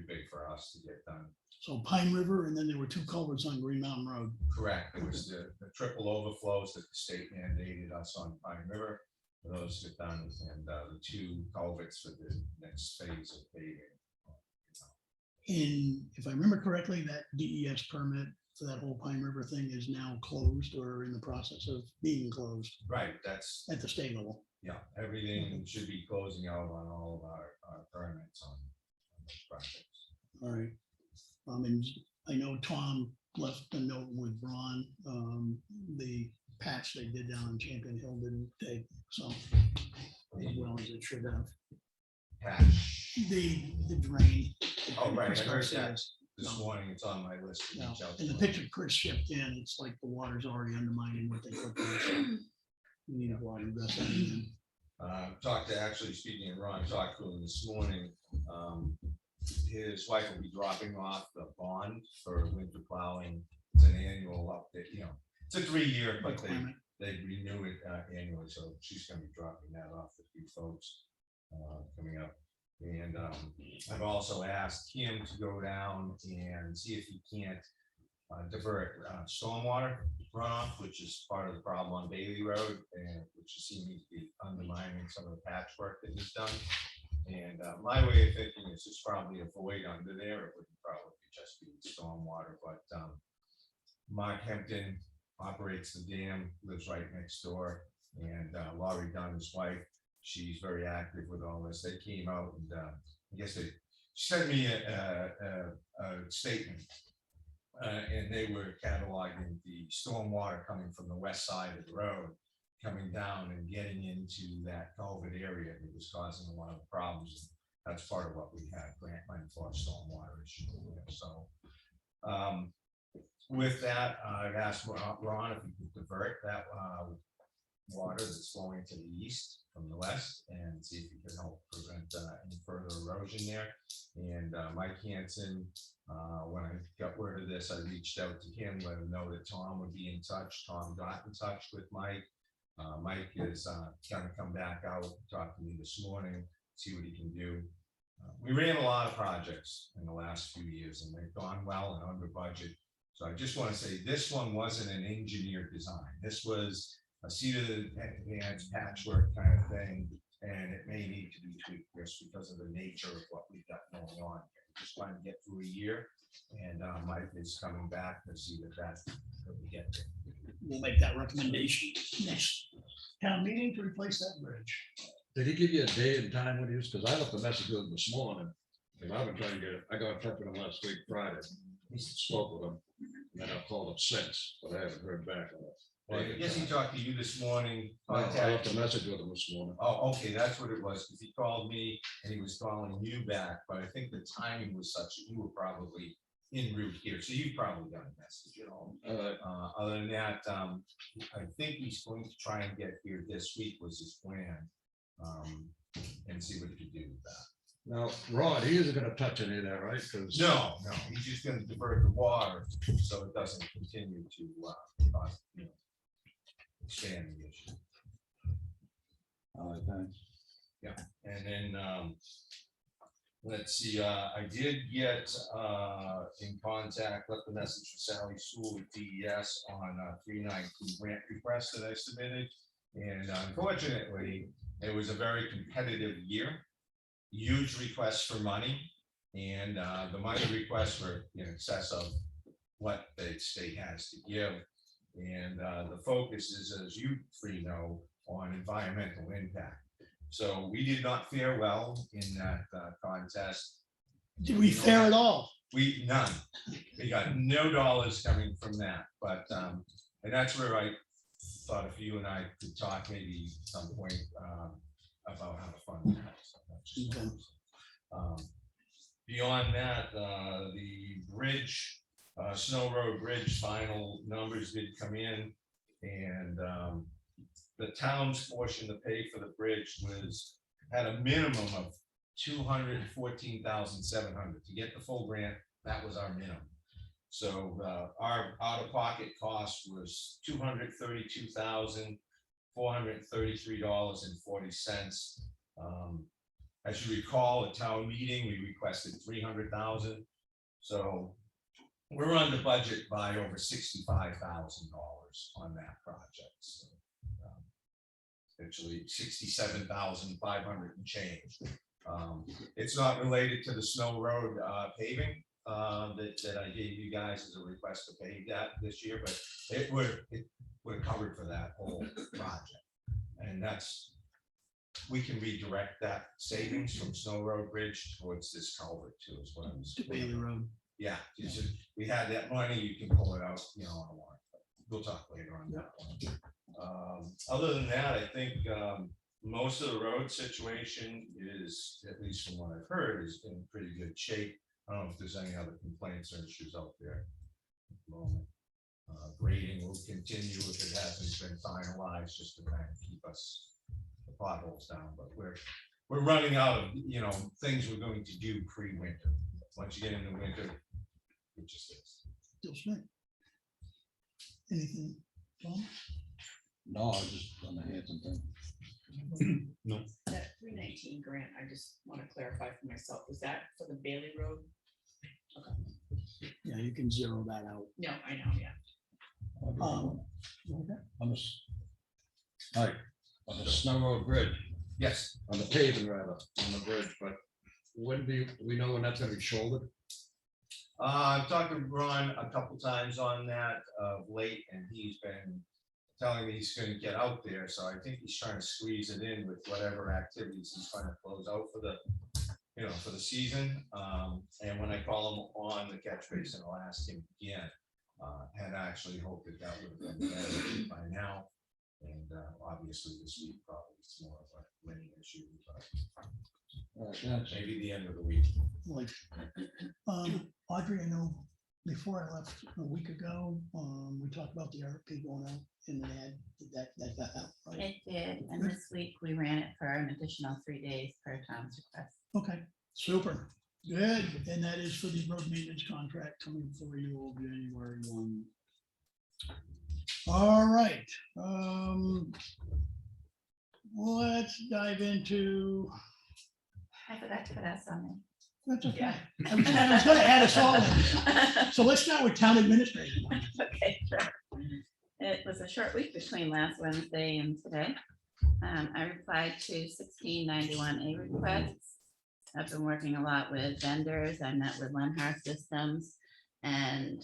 big for us to get done. So Pine River, and then there were two culverts on Green Mountain Road. Correct. It was the triple overflows that the state mandated us on Pine River. Those get done, and the two culverts for the next phase of paving. And if I remember correctly, that DES permit for that whole Pine River thing is now closed or in the process of being closed Right, that's, at the state level. yeah, everything should be closing out on all of our permits on those projects. All right. And I know Tom left a note with Ron. The patch they did down in Champion Hill didn't take so as well as it should have. Patch. The drain. Oh, right, I Chris heard that says, this no. morning. It's on my list to No. reach out In the to. picture Chris shipped in, it's like the water's already undermining what they put there. So we need a lot of investment in. Talked to, actually speaking of Ron, talked to him this morning. his wife will be dropping off the bond for winter plowing. It's an annual update, you know, it's a 3-year, but Requirement. they renew it annually, so she's gonna be dropping that off to a few folks coming up. And I've also asked him to go down and see if he can't divert stormwater runoff, which is part of the problem on Bailey Road, and which is seeming to be undermining some of the patchwork that he's done. And my way of thinking is it's probably a void under there. It would probably just be stormwater, but Mark Hampton operates the dam, lives right next door, and Laurie Dunn, his wife, she's very active with all this. They came out and I guess they sent me a statement, and they were cataloging the stormwater coming from the west side of the road, coming down and getting into that culvert area that was causing a lot of problems. That's part of what we had grant money for, stormwater issue. So with that, I've asked Ron if he could divert that water that's flowing to the east from the west and see if he can help prevent any further erosion there. And Mike Hanson, when I got word of this, I reached out to him, let him know that Tom would be in touch. Tom got in touch with Mike. Mike is going to come back out, talk to me this morning, see what he can do. We ran a lot of projects in the last few years and they've gone well and under budget. So I just want to say this one wasn't an engineered design. This was a seat of the pants patchwork kind of thing, and it may need to be tweaked just because of the nature of what we've got going on. Just trying to get through a year, and Mike is coming back to see that we get there. We'll make that recommendation next town meeting to replace that bridge. Did he give you a day and time when he was, because I left a message with him this morning, and I've been trying to get it, I got in touch with him last week, Friday, spoke with him, and I've called him since, but I haven't heard back on it. Well, I guess he talked to you this morning. I left contacted a you. message with him this morning. Oh, okay, that's what it was, because he called me and he was calling you back, but I think the timing was such that you were probably en route here, so you probably got a message at all. Other than that, I think he's going to try and get here this week was his plan, and see what he could do with that. Now, Rod, he isn't gonna touch any of that, right? Because No, he's just gonna divert the water so it doesn't continue to, expand the issue. All right, thanks. And then, let's see, I did get in contact, left a message for Sally Sewell with DES on 319 grant request that I submitted. And unfortunately, it was a very competitive year, huge requests for money. And the money requests were in excess of what the state has to give. And the focus is, as you three know, on environmental impact. So we did not fare well in that contest. Did we fare at all? None. We got no dollars coming from that. But and that's where I thought if you and I could talk maybe some point about how to fund that. So that's just beyond that, the bridge, Snow Road Bridge final numbers did come in, and the town's portion to pay for the bridge was at a minimum of $214,700 to get the full grant. That was our minimum. So our out-of-pocket cost was $232,433.40. As you recall, at town meeting, we requested $300,000. So we're under budget by over $65,000 on that project. So, actually $67,500 and change. It's not related to the Snow Road paving that I gave you guys as a request to pay that this year, but it would have covered for that whole project. And we can redirect that savings from Snow Road Bridge towards this culvert too, is what I was. To Bailey Road. Yeah, we had that money, you can pull it out, on a warrant. We'll talk later on that one. Other than that, I think most of the road situation is, at least from what I've heard, is in pretty good shape. I don't know if there's any other complaints or issues out there at the moment. Grading will continue if it hasn't been finalized, just to kind of keep the potholes down, but we're we're running out of, things we're going to do pre-winter. Once you get into winter, it just is. Still spring. Anything, Tom? No, I was just on the Hampton thing. That 319 grant, I just want to clarify for myself, was that for the Bailey Road? Yeah, you can zero that out. No, I know, yeah. Okay. On the, Mike, on the Snow Road Bridge, Yes. on the paving rather, on the bridge, but when do we know when that's gonna be shouldered? I've talked to Ron a couple times on that of late, and he's been telling me he's gonna get out there, so I think he's trying to squeeze it in with whatever activities he's trying to close out for the, for the season. And when I call him on the catch basin, I'll ask him again. Had actually hoped that that would have been better by now. And obviously this week probably it's more of a winning issue, but Thanks. maybe the end of the week. Like, Audrey, I know before I left a week ago, we talked about the RFP going out in an ad. Did that got out, right? It did, and this week we ran it for an additional 3 days per Tom's request. Okay, super. Good. And that is for the road maintenance contract coming for you January 1. All right. Let's dive into, I forgot to put us on that's okay. I was gonna add us all in. So let's start with town administrator. there. Okay, sure. It was a short week between last Wednesday and today. I replied to 1691A requests. I've been working a lot with vendors. I met with Lenhart Systems and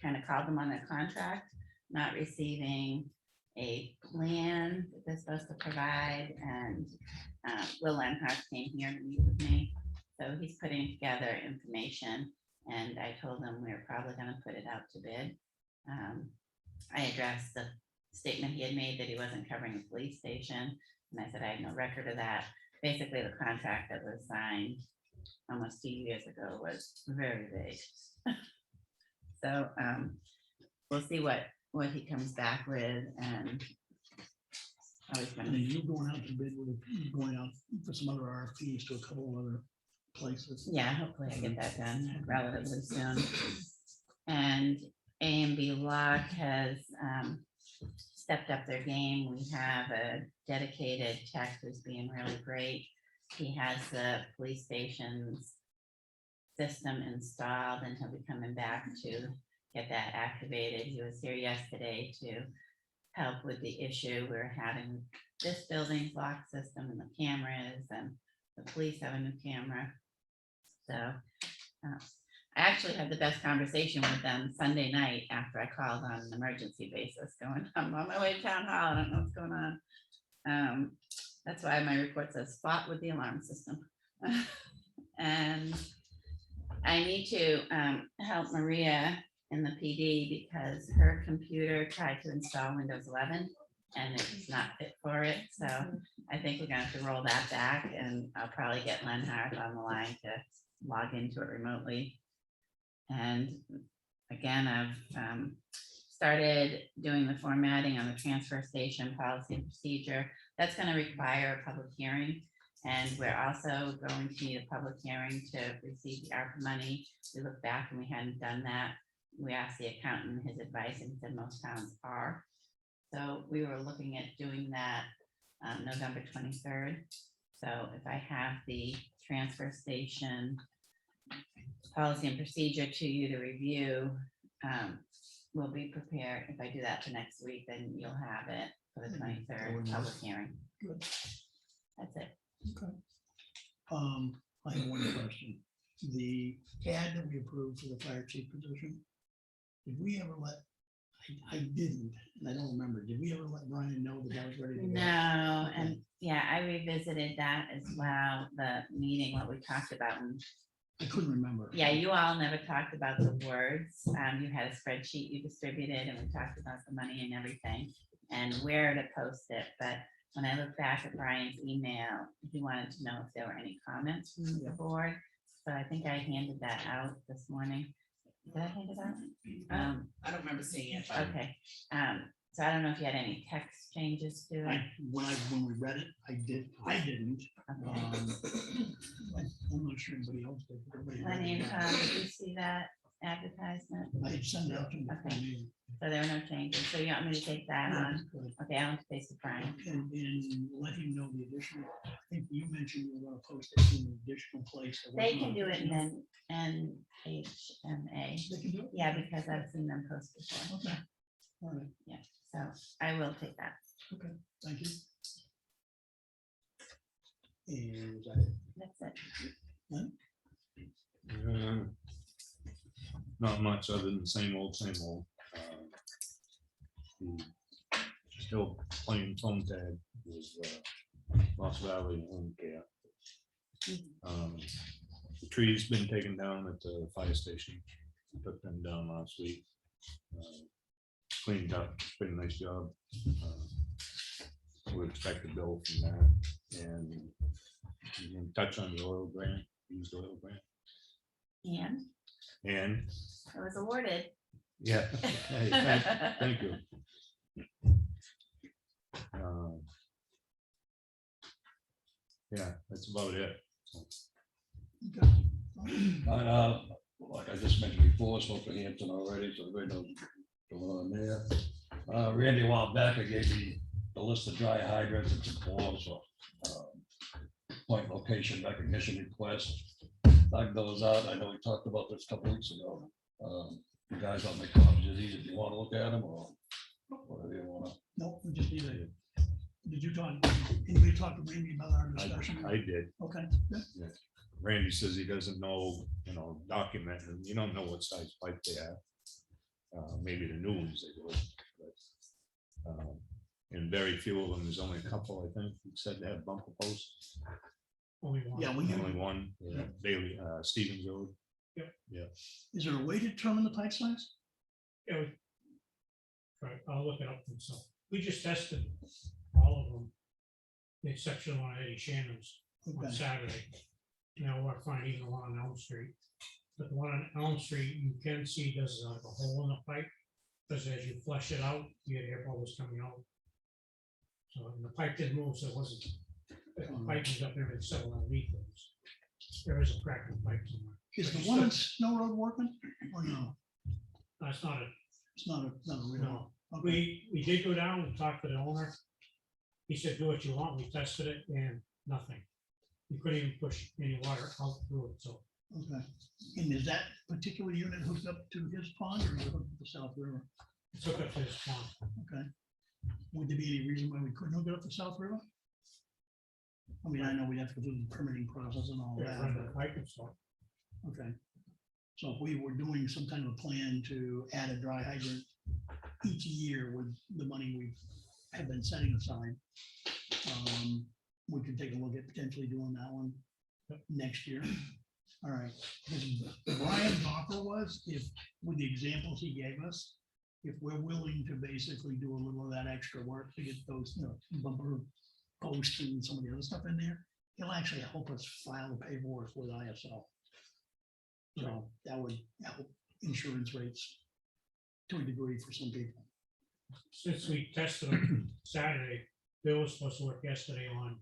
kind of called them on their contract, not receiving a plan that they're supposed to provide. And Will Lenhart came here to meet with me. So he's putting together information, and I told him we were probably going to put it out to bid. I addressed the statement he had made that he wasn't covering the police station, and I said I had no record of that. Basically, the contract that was signed almost 2 years ago was very vague. So we'll see what he comes back with, and how he's And gonna. you going out to bid with, going out for some other RFPs to a couple of other places. Yeah, hopefully I get that done relatively soon. And A&B Lock has stepped up their game. We have a dedicated tech who's being really great. He has the police station's system installed, and he'll be coming back to get that activated. He was here yesterday to help with the issue we're having. This building's lock system and the cameras, and the police have a new camera. So I actually had the best conversation with them Sunday night after I called on an emergency basis going, I'm on my way to town hall. I don't know what's going on. That's why my report says fought with the alarm system. And I need to help Maria in the PD because her computer tried to install Windows 11 and it's not fit for it. So I think we're gonna have to roll that back, and I'll probably get Lenhart on the line to log into it remotely. And again, I've started doing the formatting on the transfer station policy and procedure. That's going to require a public hearing. And we're also going to need a public hearing to receive the ARPA money. We looked back and we hadn't done that. We asked the accountant his advice, and he said most towns are. So we were looking at doing that November 23rd. So if I have the transfer station policy and procedure to you to review, we'll be prepared. If I do that for next week, then you'll have it for the 23rd public hearing. Good. That's it. Okay. I have one question. The ad that we approved for the fire chief position, did we ever let, I didn't, and I don't remember, did we ever let Brian know that that was ready to go? No, and yeah, I revisited that as well, the meeting, what we talked about. And I couldn't remember. yeah, you all never talked about the words. You had a spreadsheet you distributed, and we talked about the money and everything and where to post it. But when I look back at Brian's email, he wanted to know if there were any comments from the board. So I think I handed that out this morning. Did I hand it out? I don't remember seeing it. But Okay. So I don't know if you had any text changes to it. When we read it, I didn't. Okay. I'm not sure anybody else did. but everybody read Lenny and it. Tom, did you see that advertisement? I had sent it out to them. before Okay. the meeting. So there were no changes. So you want me to take that Yeah, on? good. Okay, I'll face the Brian. And let him know the additional, I think you mentioned you were gonna post it in an additional place. that They wasn't can on- do it in NHMA. They can do it? Yeah, because I've seen them post before. Okay. All right, So I will take that. thank you. And is that it? That's it. Not much other than same old, same old. Still playing phone tag with Lost Valley Home Care. The tree's been taken down at the fire station. Took them down last week. Cleaned up, pretty nice job. We expect a bill from that, and you can touch on the oil grant, used oil grant, And and I was awarded. yeah, hey, thank you. Yeah, that's about it. Like I just mentioned before, I spoke to Hampton already, so everybody knows what's going on there. Randy, a while back, I gave me the list of dry hydrants and some forms for point location recognition request. Dug those out. I know we talked about this a couple weeks ago. You guys want to make copies of these if you want to look at them or whatever you want to. Nope, we just need a, did you talk, anybody talk to Randy about our discussion? I did. Okay, good. Randy says he doesn't know, document, and you don't know what size pipe they have. Maybe the new ones they do, but and very few of them, there's only a couple, I think, he said they have bumper posts. Only one. Yeah, we knew. Only one, Bailey, Stevens Road. Is there a way to determine the pipe size? Yeah, right, I'll look it up myself. We just tested all of them. The exception of one at Eddie Shannon's on Okay. Saturday. Now we're finding even the one on Elm Street. But the one on Elm Street, you can see there's like a hole in the pipe. Because as you flush it out, you get air bubbles coming out. So and the pipe didn't move, so it wasn't, the pipe was up there and settled underneath those. There is a crack in the pipe somewhere. Is But the you one on still- Snow Road working or no? That's not a, It's not a real. no. Okay. We did go down and talk to the owner. He said, do what you want. We tested it and nothing. You couldn't even push any water out through it, so. Okay. And is that particular unit hooked up to his pond or is it hooked to the South River? It's hooked up to his pond. Okay. Would there be any reason why we couldn't hook it up to South River? I mean, I know we'd have to go through the permitting process and all Yeah, run the that, pipe and stuff. but, okay. So if we were doing some kind of a plan to add a dry hydrant each year with the money we have been setting aside, we could take a look at potentially doing that one next year. All right, because Brian's offer was, if, with the examples he gave us, if we're willing to basically do a little of that extra work to get those, bumper posts and some of the other stuff in there, he'll actually help us file the paperwork with ISO. So that would help insurance rates to a degree for some people. Since we tested them Saturday, Bill was supposed to work yesterday on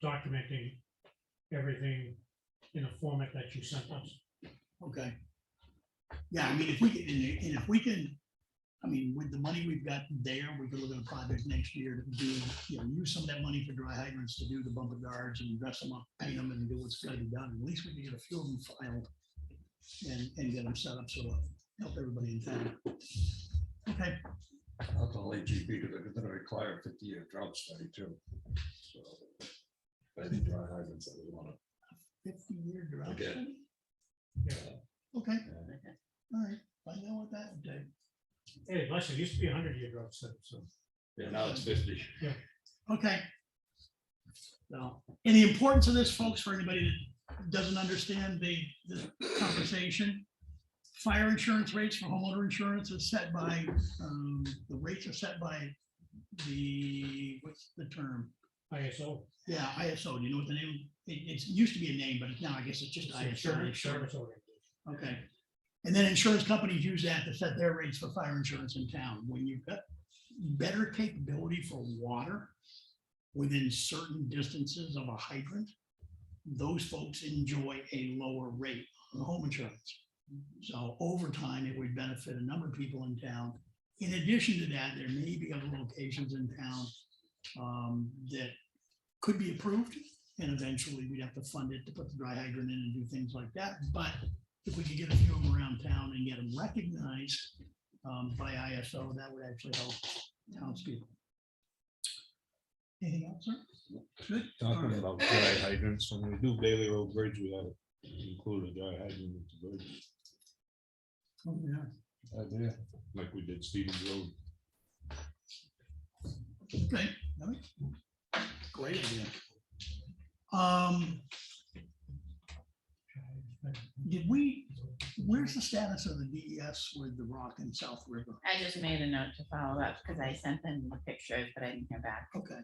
documenting everything in a format that you sent us. Okay. Yeah, I mean, if we can, and if we can, I mean, with the money we've got there, we could look at a project next year to do, use some of that money for dry hydrants to do the bumper guards and dress them up, paint them and do what's gotta be done. At least we can get a few of them filed and get them set up so it'll help everybody in town. Okay, I'll call AGP because they're gonna require a 50-year drought study too. So maybe dry hydrants that we wanna 50-year drought. Okay. study? Yeah. Okay, all right, find out what that would take. Hey, bless it used to be 100-year drought study, so. Yeah, now it's 50. Okay. So, and the importance of this, folks, for anybody that doesn't understand the conversation, fire insurance rates for homeowner insurance is set by, the rates are set by the, what's the term? ISO. Yeah, ISO. Do you know what the name? It used to be a name, but now I guess it's just It's ISO. insurance service organization. Okay. And then insurance companies use that to set their rates for fire insurance in town. When you've got better capability for water within certain distances of a hydrant, those folks enjoy a lower rate on home insurance. So over time, it would benefit a number of people in town. In addition to that, there may be other locations in town that could be approved, and eventually we'd have to fund it to put the dry hydrant in and do things like that. But if we could get a few of them around town and get them recognized by ISO, that would actually help townspeople. Anything else, sir? Good. All Talking right. about dry hydrants, when we do Bailey Road Bridge, we gotta include a dry hydrant with the bridge. Oh, yeah. Idea. Like we did Stevens Road. Okay. All right. Great idea. Where's the status of the DES with the rock in South River? I just made a note to follow up because I sent them the pictures, but I didn't hear back. Okay.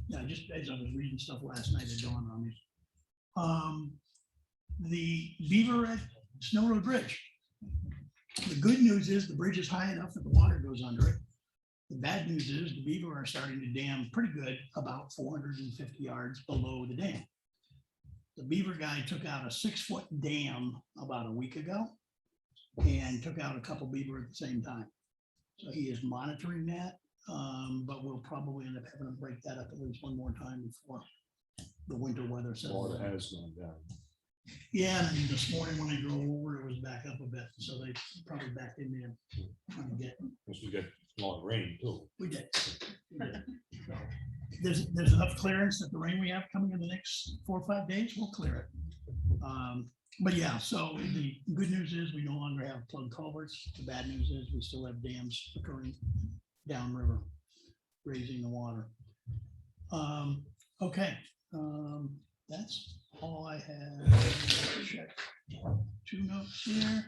Yeah, just as I was reading stuff last night, it dawned on me. The beaver at Snow Road Bridge. The good news is the bridge is high enough that the water goes under it. The bad news is the beaver are starting to dam pretty good about 450 yards below the dam. The beaver guy took out a 6-foot dam about a week ago and took out a couple beaver at the same time. So he is monitoring that, but we'll probably end up having to break that up at least one more time before the winter weather settles. Water in. has gone down. Yeah, and this morning when I drove over, it was back up a bit, so they probably backed in there trying to get, Because we got a lot of rain too. we did. We did. So, There's enough clearance that the rain we have coming in the next 4 or 5 days, we'll clear it. But yeah, so the good news is we no longer have plug culverts. The bad news is we still have dams occurring downriver, raising the water. Okay, that's all I have. Check 2 notes here.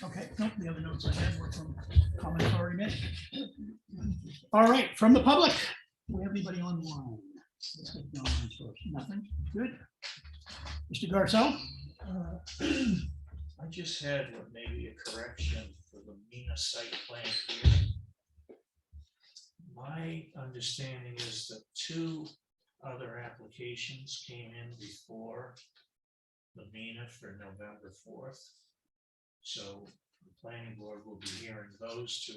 Okay, nope, the other notes I had were from comments already made. All right, from the public, do we have anybody online? Let's get the online source. Nothing, good. Mr. Garcelle? I just had what maybe a correction for the MENA site plan hearing. My understanding is that 2 other applications came in before the MENA for November 4th. So the planning board will be hearing those 2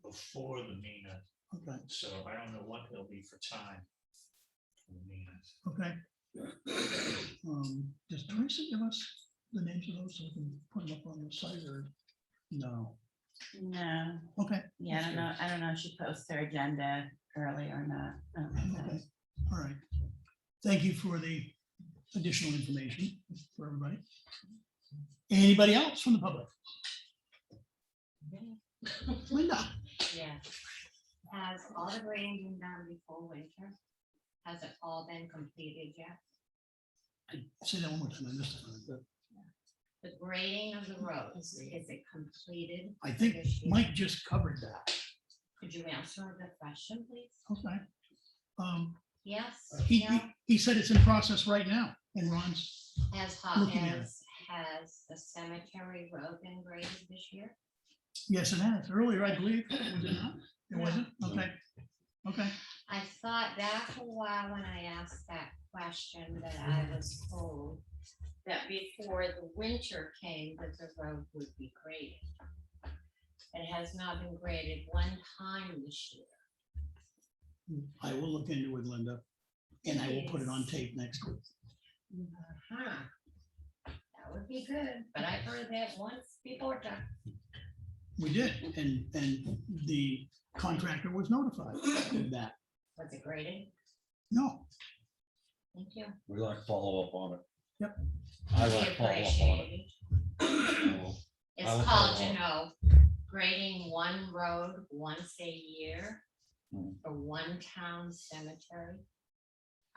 before the MENA. Okay, So I don't know what they'll be for time. For the MENA. okay. Does Teresa give us the names of those so we can put them up on the site or no? No, Okay. yeah, I don't know if she posts her agenda early or not. I don't think so. Okay, all right. Thank you for the additional information for everybody. Anybody else from the public? Linda? Yeah. Has all the grading been done before winter? Has it all been completed yet? Say that one more time. I missed it. The grading of the roads, is it completed? I think this year? Mike just covered that. Could you answer the question, please? Okay. Yes, He, no, he, he said it's in process right now and Ron's, has hot, looking at it. has the cemetery road been graded this year? yes, it has. Earlier, I believe. Was it not? It wasn't? Okay. Okay. I thought back a while when I asked that question that I was told that before the winter came, that the road would be graded. It has not been graded one time this year. I will look into it, Linda, and I will put it on tape next week. Uh-huh. That would be good, but I heard that once before. We did, and the contractor was notified of that. Was it graded? No, Thank you. We like to follow up on it. Yep. I We like to follow up on appreciate it. it. I It's will called, follow you know, grading one road once a year for one town cemetery.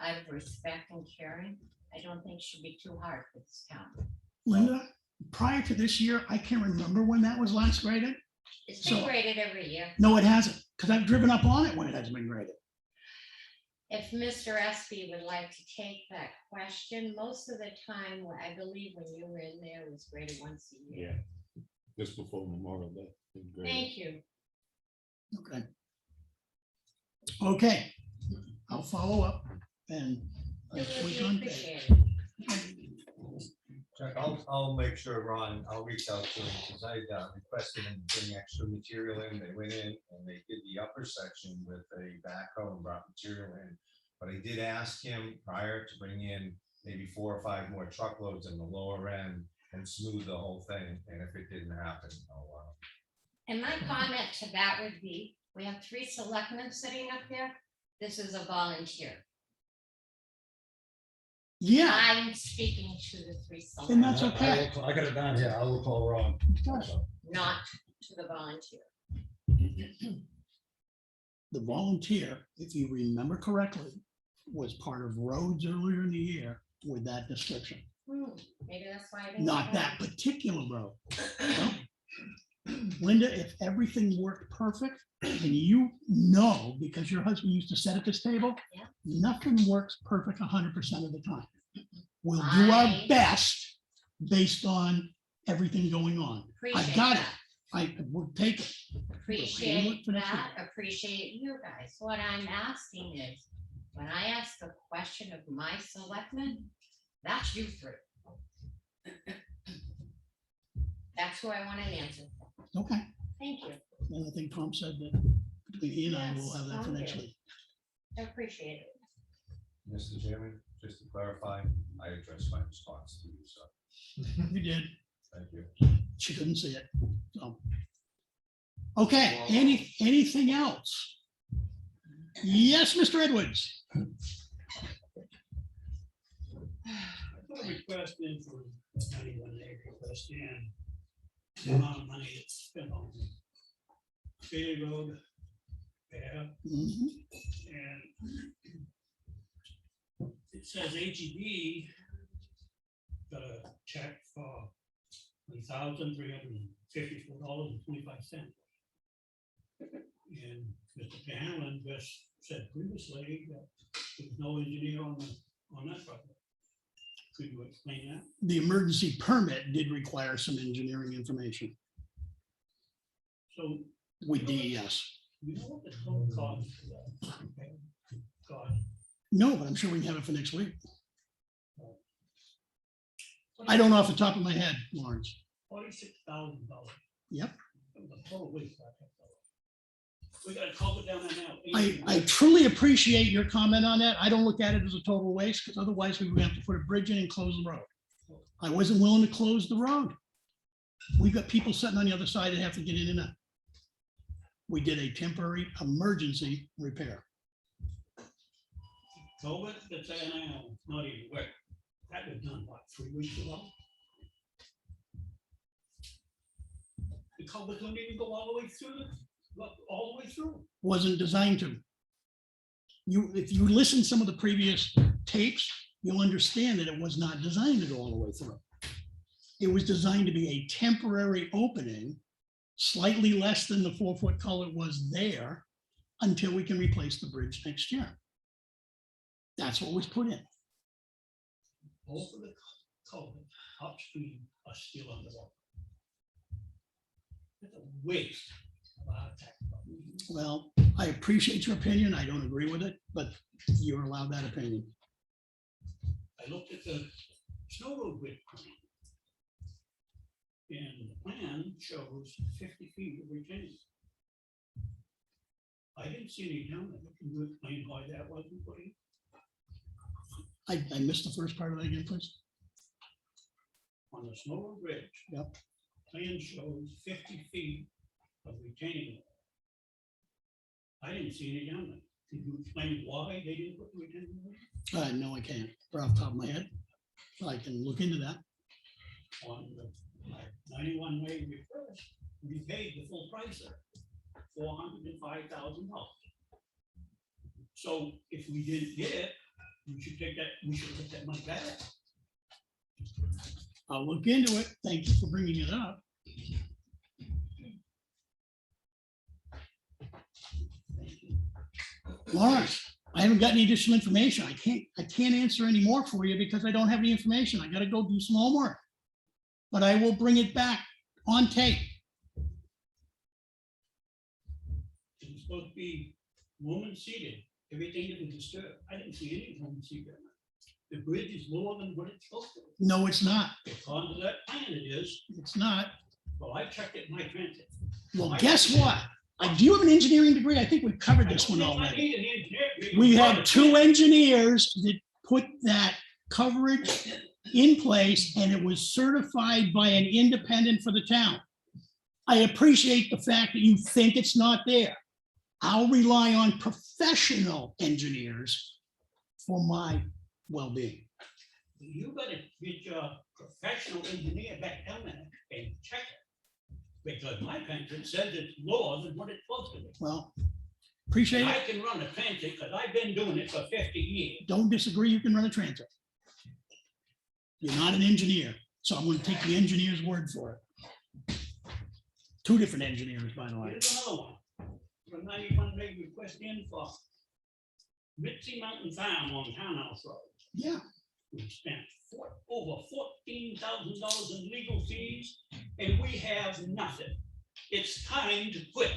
Out of respect and caring, I don't think should be too hard for this town. Linda, prior to this year, I can't remember when that was last graded. It's been So- graded every year. No, it hasn't, because I've driven up on it when it hasn't been graded. if Mr. Espy would like to take that question, most of the time, I believe when you were in there, it was graded once a year. Yeah, just before Memorial Day. in grade. Thank you. Okay. Okay, I'll follow up and. It would we be can- appreciated. Chuck, I'll make sure, Ron, I'll reach out to him, because I requested him to bring extra material in. They went in and they did the upper section with a backhoe and brought material in. But I did ask him prior to bring in maybe 4 or 5 more truckloads in the lower end and smooth the whole thing, and if it didn't happen, And my comment to that would be, we have 3 selectmen sitting up there. This is a volunteer. Yeah, I'm speaking to the 3 and selectmen, that's okay. I got it down here. I will call Ron. not to the volunteer. The volunteer, if you remember correctly, was part of roads earlier in the year with that description. Maybe that's why I didn't. Not that particular road. No. Linda, if everything worked perfect, and you know, because your husband used to sit at this table, Yeah. nothing works perfect 100% of the time. We'll do our I- best based on everything going on. Appreciate I've got it. that. I will take it. Appreciate for next that, appreciate you guys. What I'm asking is, when I ask a question of my selectmen, that's you 3. That's who I want an answer from. Okay. Thank you. And I think Tom said that between he and I will have that for Yes, next okay. week. I appreciate it. Mr. Chairman, just to clarify, I addressed my response to you, so You did. thank you. She couldn't see it. So. Okay, anything else? Yes, Mr. Edwards. Put a request in for 91 acre request and the amount of money that's spent on Bailey Road. Yeah, Mhm. and it says HEB got a check for $1,354.25. And Mr. Hanlon just said previously that there was no engineer on that project. Could you explain that? The emergency permit did require some engineering information So with DES. you know what the total cost for that? God, No, but I'm sure we can have it for next week. I don't know off the top of my head, Lawrence. $46,000. Yep. The total waste. We got to culvert down there now. I truly appreciate your comment on that. I don't look at it as a total waste, because otherwise we would have to put a bridge in and close the road. I wasn't willing to close the road. We've got people sitting on the other side that have to get in and out. We did a temporary emergency repair. Culvert that's there now, not even work. That was done, what, 3 weeks ago? The culvert don't even go all the way through, all the way through. Wasn't designed to. If you listen to some of the previous tapes, you'll understand that it was not designed to go all the way through. It was designed to be a temporary opening, slightly less than the 4-foot culvert was there, until we can replace the bridge next year. That's what was put in. Both of the culvert upstream are still underwater. That's a waste of our tax money. Well, I appreciate your opinion. I don't agree with it, but you're allowed that opinion. I looked at the snow road width plan. And the plan shows 50 feet of retaining. I didn't see any down there. Can you explain why that wasn't put in? I missed the first part of that again, please. On the snow road bridge. Yep. Plan shows 50 feet of retaining wall. I didn't see any down there. Can you explain why they didn't put the retaining wall? No, I can't, right off the top of my head. I can look into that. On the 91 way reverse, we paid the full price there, $405,000. So if we didn't get it, we should take that, we should get that money back. I'll look into it. Thank you for bringing it up. Lawrence, I haven't got any additional information. I can't answer any more for you because I don't have any information. I gotta go do some homework. But I will bring it back on tape. It's supposed to be woman seated, everything that was disturbed. I didn't see any woman seated. The bridge is lower than what it's supposed to be. No, it's not. According to that plan, it is. It's not. Well, I checked it in my transit. Well, guess what? Do you have an engineering degree? I think we've covered this one I already. need an engineer. We had 2 engineers that put that coverage in place, and it was certified by an independent for the town. I appreciate the fact that you think it's not there. I'll rely on professional engineers for my well-being. You gotta get your professional engineer back down there and check it. Because my transit says it's lower than what it's supposed to be. Well, appreciate And it. I can run a transit because I've been doing it for 50 years. Don't disagree, you can run a transit. You're not an engineer, so I'm gonna take the engineer's word for it. 2 different engineers, by the way. Here's another one. From 91 big request in for Mitzi Mountain Farm on Townhouse Road. Yeah, We spent over $14,000 in legal fees, and we have nothing. It's time to quit.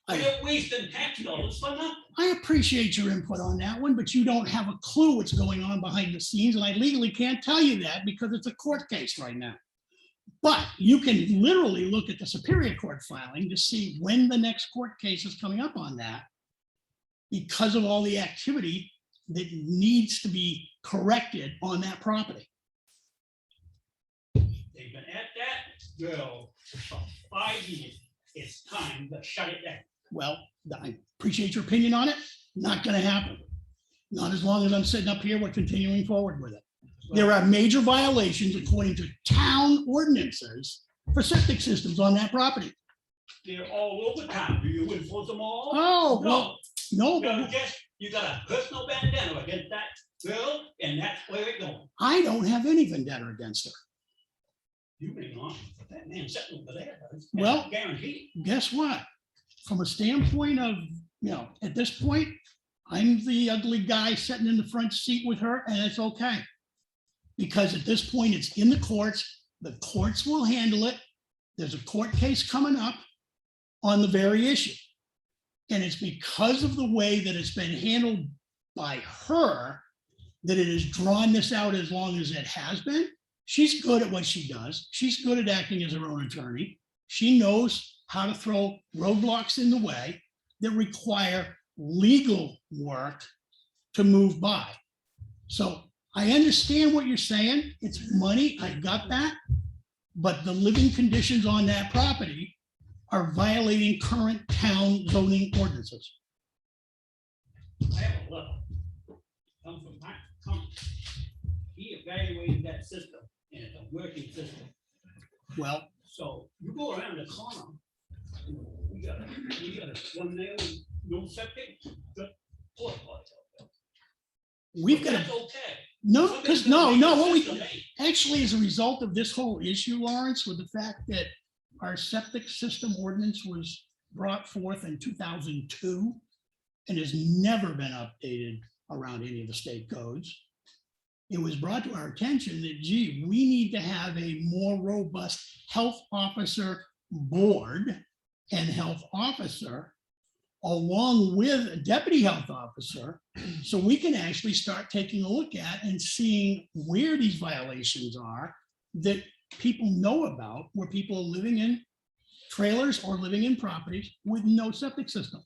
We're wasting tax dollars for nothing. I appreciate your input on that one, but you don't have a clue what's going on behind the scenes, and I legally can't tell you that because it's a court case right now. But you can literally look at the Superior Court filing to see when the next court case is coming up on that, because of all the activity that needs to be corrected on that property. They've been at that girl for 5 years. It's time to shut it down. Well, I appreciate your opinion on it. Not gonna happen. Not as long as I'm sitting up here, we're continuing forward with it. There are major violations according to town ordinances for septic systems on that property. They're all over town. Do you enforce them all? Oh, well, no, You got a personal bandana against that girl, and that's where it goes. I don't have any vendetta against her. You may not, but that man sitting over there does. Well- Guaranteed. Guess what? From a standpoint of, at this point, I'm the ugly guy sitting in the front seat with her, and it's okay. Because at this point, it's in the courts will handle it. There's a court case coming up on the very issue. And it's because of the way that it's been handled by her that it has drawn this out as long as it has been. She's good at what she does. She's good at acting as her own attorney. She knows how to throw roadblocks in the way that require legal work to move by. So I understand what you're saying. It's money. I got that. But the living conditions on that property are violating current town zoning ordinances. I have a letter. Come from my company. He evaluated that system, and it's a working system. Well, So you go around the corner, we got a one there, with no septic, the porta potties out there. we've got That's to, okay. no, because no, what we, System ain't. actually, as a result of this whole issue, Lawrence, with the fact that our septic system ordinance was brought forth in 2002 and has never been updated around any of the state codes. It was brought to our attention that, gee, we need to have a more robust health officer board and health officer along with a deputy health officer, so we can actually start taking a look at and seeing where these violations are that people know about, where people are living in trailers or living in properties with no septic system.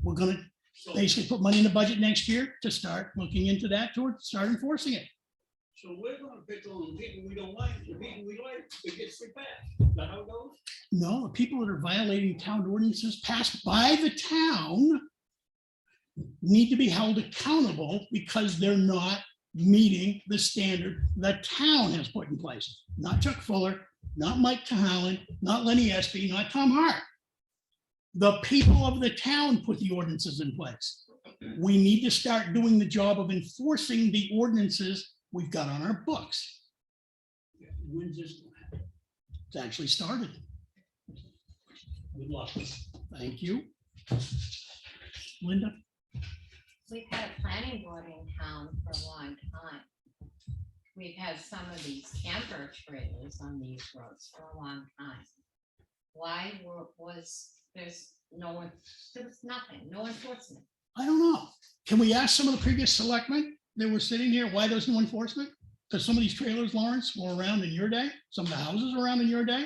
We're gonna So basically put money in the budget next year to start looking into that, to start enforcing it. so we're gonna pick on the people we don't like, the people we like, it gets free pass. Is that how it goes? No, the people that are violating town ordinances passed by the town need to be held accountable because they're not meeting the standard the town has put in place. Not Chuck Fuller, not Mike Cahalan, not Lenny Espy, not Tom Hart. The people of the town put the ordinances in place. We need to start doing the job of enforcing the ordinances we've got on our books. When's this gonna happen? It's actually started. Good luck. Thank you. Linda? We've had a planning board in town for a long time. We've had some of these camper trailers on these roads for a long time. Why was there's no one, there was nothing, no enforcement? I don't know. Can we ask some of the previous selectmen that were sitting here, why there's no enforcement? Because some of these trailers, Lawrence, were around in your day. Some of the houses were around in your day.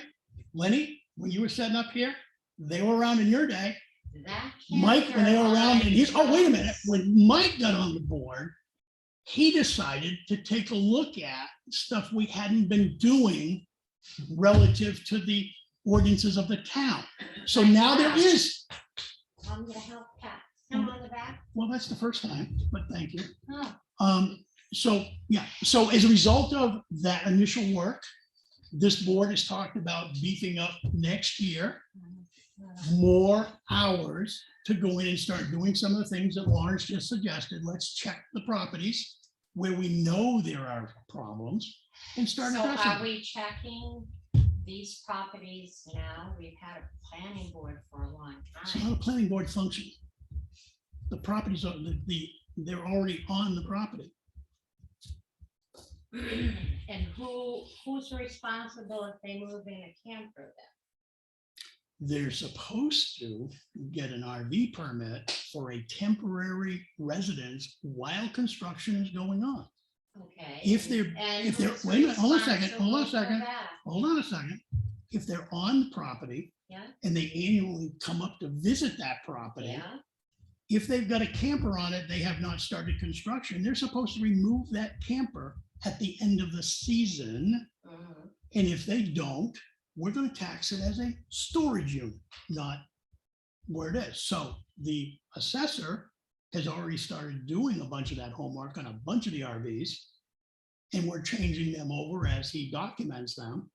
Lenny, when you were setting up here, they were around in your day. That Mike, when they were camper around, and he's, oh, wait a minute, on when Mike got on the board, he decided to take a look at stuff we hadn't been doing relative to the ordinances of the town. So now there is, I'm gonna help Pat. Come on the back. well, that's the first time, but thank you. Oh, So, yeah, so as a result of that initial work, this board has talked about beefing up next year, more hours to go in and start doing some of the things that Lawrence just suggested. Let's check the properties where we know there are problems and start so addressing are them. we checking these properties now? We've had a planning board for a long It's not time. a planning board function. The properties are, they're already on the property. And who's responsible if they move in a camper then? They're supposed to get an RV permit for a temporary residence while construction is going on. Okay. If they're, And if they're, who's wait a minute, hold on a second, hold on a responsible for second, that? hold on a second. If they're on the property Yeah, and they annually come up to visit that property, yeah, if they've got a camper on it, they have not started construction, they're supposed to remove that camper at the end of the season. mhm. And if they don't, we're gonna tax it as a storage unit, not where it is. So the assessor has already started doing a bunch of that homework on a bunch of the RVs. And we're changing them over as he documents them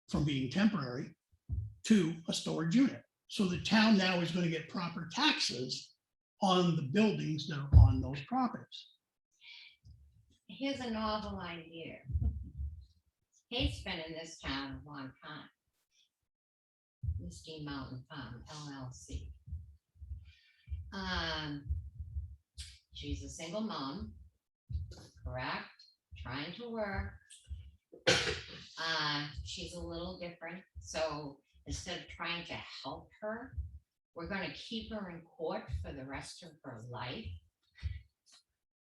from being temporary to a storage unit. So the town now is gonna get proper taxes on the buildings that are on those properties. Here's a novel idea. Kate's been in this town a long time. Misty Mountain Farm LLC. She's a single mom, correct? Trying to work. She's a little different, so instead of trying to help her, we're gonna keep her in court for the rest of her life.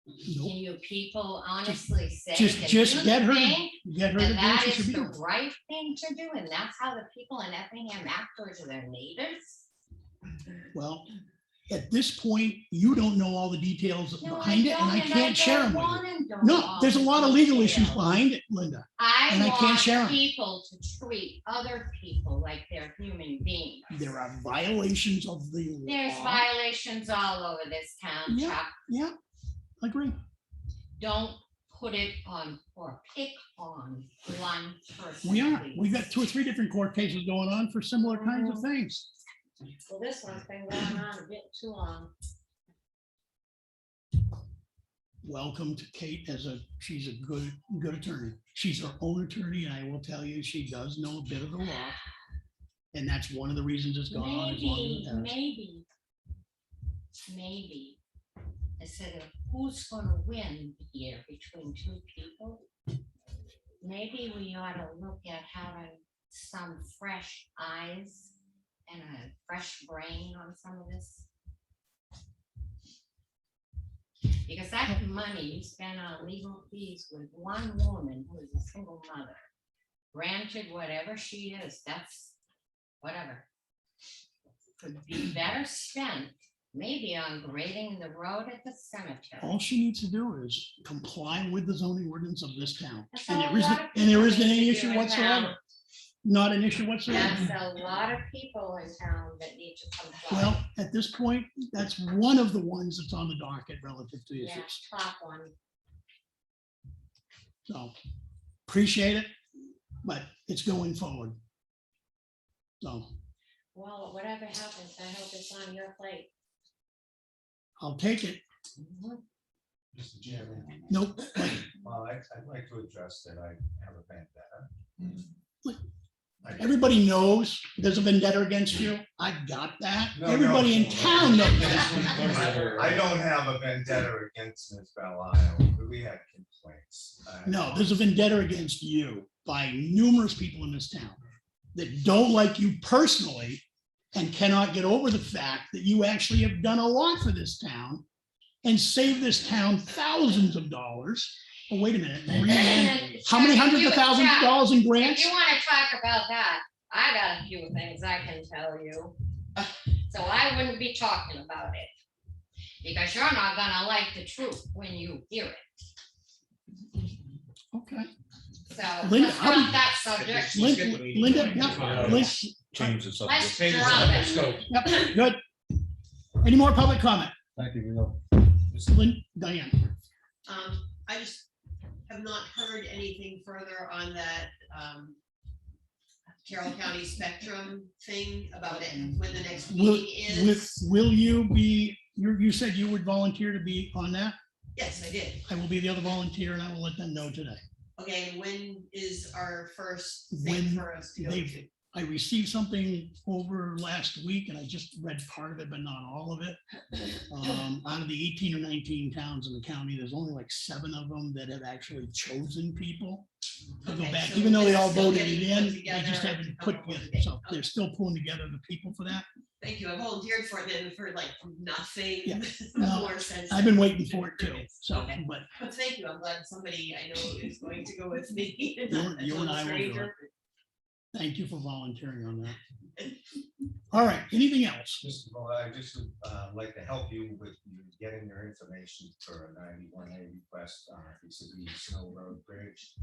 Nope. Can you people honestly say? Just that just you get her, think get her to that do what that she is should be the doing. right thing to do, and that's how the people in Effingham act towards their neighbors? Well, at this point, you don't know all the details No, behind it, and I don't, can't share them with you. wanna know No, all there's a the lot of legal issues details. behind it, Linda. and I can't share 'em. want people to treat other people like they're human beings. There are violations of the There's law. violations all over this town, Yeah. Chuck. Yeah, agree. Don't put it on or pick on one person. We are. please. We've got 2 or 3 different court cases going on for similar kinds of things. Well, this one's been going on a bit too long. Welcome to Kate she's a good attorney. She's her own attorney, and I will tell you, she does know a bit of the law. And that's one of the reasons it's gone on as long as it has. Maybe, instead of who's gonna win here between two people, maybe we ought to look at having some fresh eyes and a fresh brain on some of this. Because that money you spend on legal fees with one woman who is a single mother, granted, whatever she is, that's whatever, could be better spent maybe on grading the road at the cemetery. All she needs to do is comply with the zoning ordinance of this town. That's And all there a lot isn't, of and there people isn't need any to issue do in whatsoever. town. Not an issue whatsoever. That's a lot of people in town that need to comply. Well, at this point, that's one of the ones that's on the docket relative to Yeah, issues. top one. So appreciate it, but it's going forward. So Well, whatever happens, I hope it's on your plate. I'll take it. Mr. Chairman, Nope. well, I'd like to address that I have a vendetta. Everybody knows there's a vendetta against you. I got that. No, Everybody no. in town knows that. I don't have a vendetta against Ms. Belisle, but we had complaints. No, there's a vendetta against you by numerous people in this town that don't like you personally and cannot get over the fact that you actually have done a lot for this town and saved this town thousands of dollars. Oh, wait a minute. How many hundreds of thousands of dollars in If grants? you wanna talk about that, I got a few things I can tell you. So I wouldn't be talking about it. Because you're not gonna like the truth when you hear it. Okay. So Linda, let's I'll drop be- that subject. Linda, yeah, Change the subject. Let's drop it. yep, good. Any more public comment? Thank you. Diane? I just have not heard anything further on that Carroll County Spectrum thing about it, when the next Will, meeting is. will you be, you said you would volunteer to be on that? Yes, I did. I will be the other volunteer and I will let them know today. Okay, and when is our first When thing for us to go they've- to? I received something over last week and I just read part of it, but not all of it. Out of the 18 or 19 towns in the county, there's only like 7 of them that have actually chosen people to go Okay, back, so even though they it's all still voted it getting in, put they just together haven't to put come up with a together. date. So they're still pulling together the people for that. Thank you. I volunteered for it then for like nothing. Yeah. No, More sense. I've been waiting for it too, so, Okay. but But thank you. I'm glad somebody I know is going to go with me. You and I will do Stranger. it. Thank you for volunteering on that. All right, anything else? Just, well, I just would like to help you with you getting your information for a 91A request, vis-a-vis Snow Road Bridge.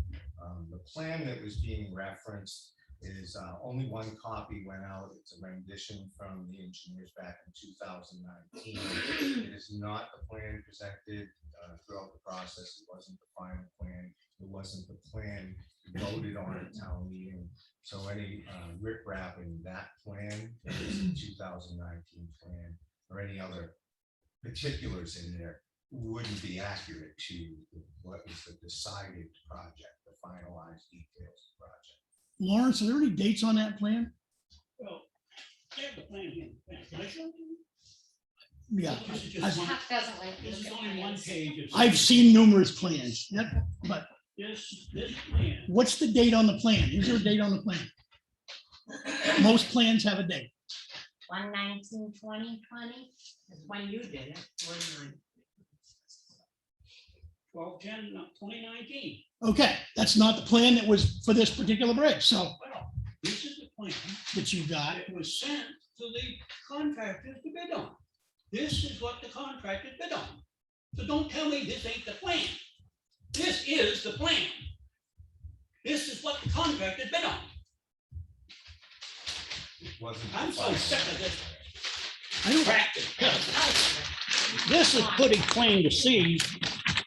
The plan that was being referenced is only one copy went out. It's a rendition from the engineers back in 2019. It is not the plan presented throughout the process. It wasn't the final plan. It wasn't the plan voted on at town meeting. So any riprap in that plan, that is the 2019 plan, or any other particulars in there wouldn't be accurate to what is the decided project, the finalized details of the project. Lawrence, are there any dates on that plan? Well, I have the plan here. Can I show it to you? Yeah, This is just I've- one- Chuck doesn't like. to This look is at only one plans. page. of- I've seen numerous plans. Yep, but This plan. what's the date on the plan? Is there a date on the plan? Most plans have a date. 1/19/2020 Is when you did it. 12/10/2019. Okay, that's not the plan that was for this particular bridge, so Well, this is the plan that you got. that was sent to the contractors to bid on. This is what the contractors bid on. So don't tell me this ain't the plan. This is the plan. This is what the contractors bid on. It wasn't. the I'm so final sick of plan. this I don't, practice. This is pretty plain to see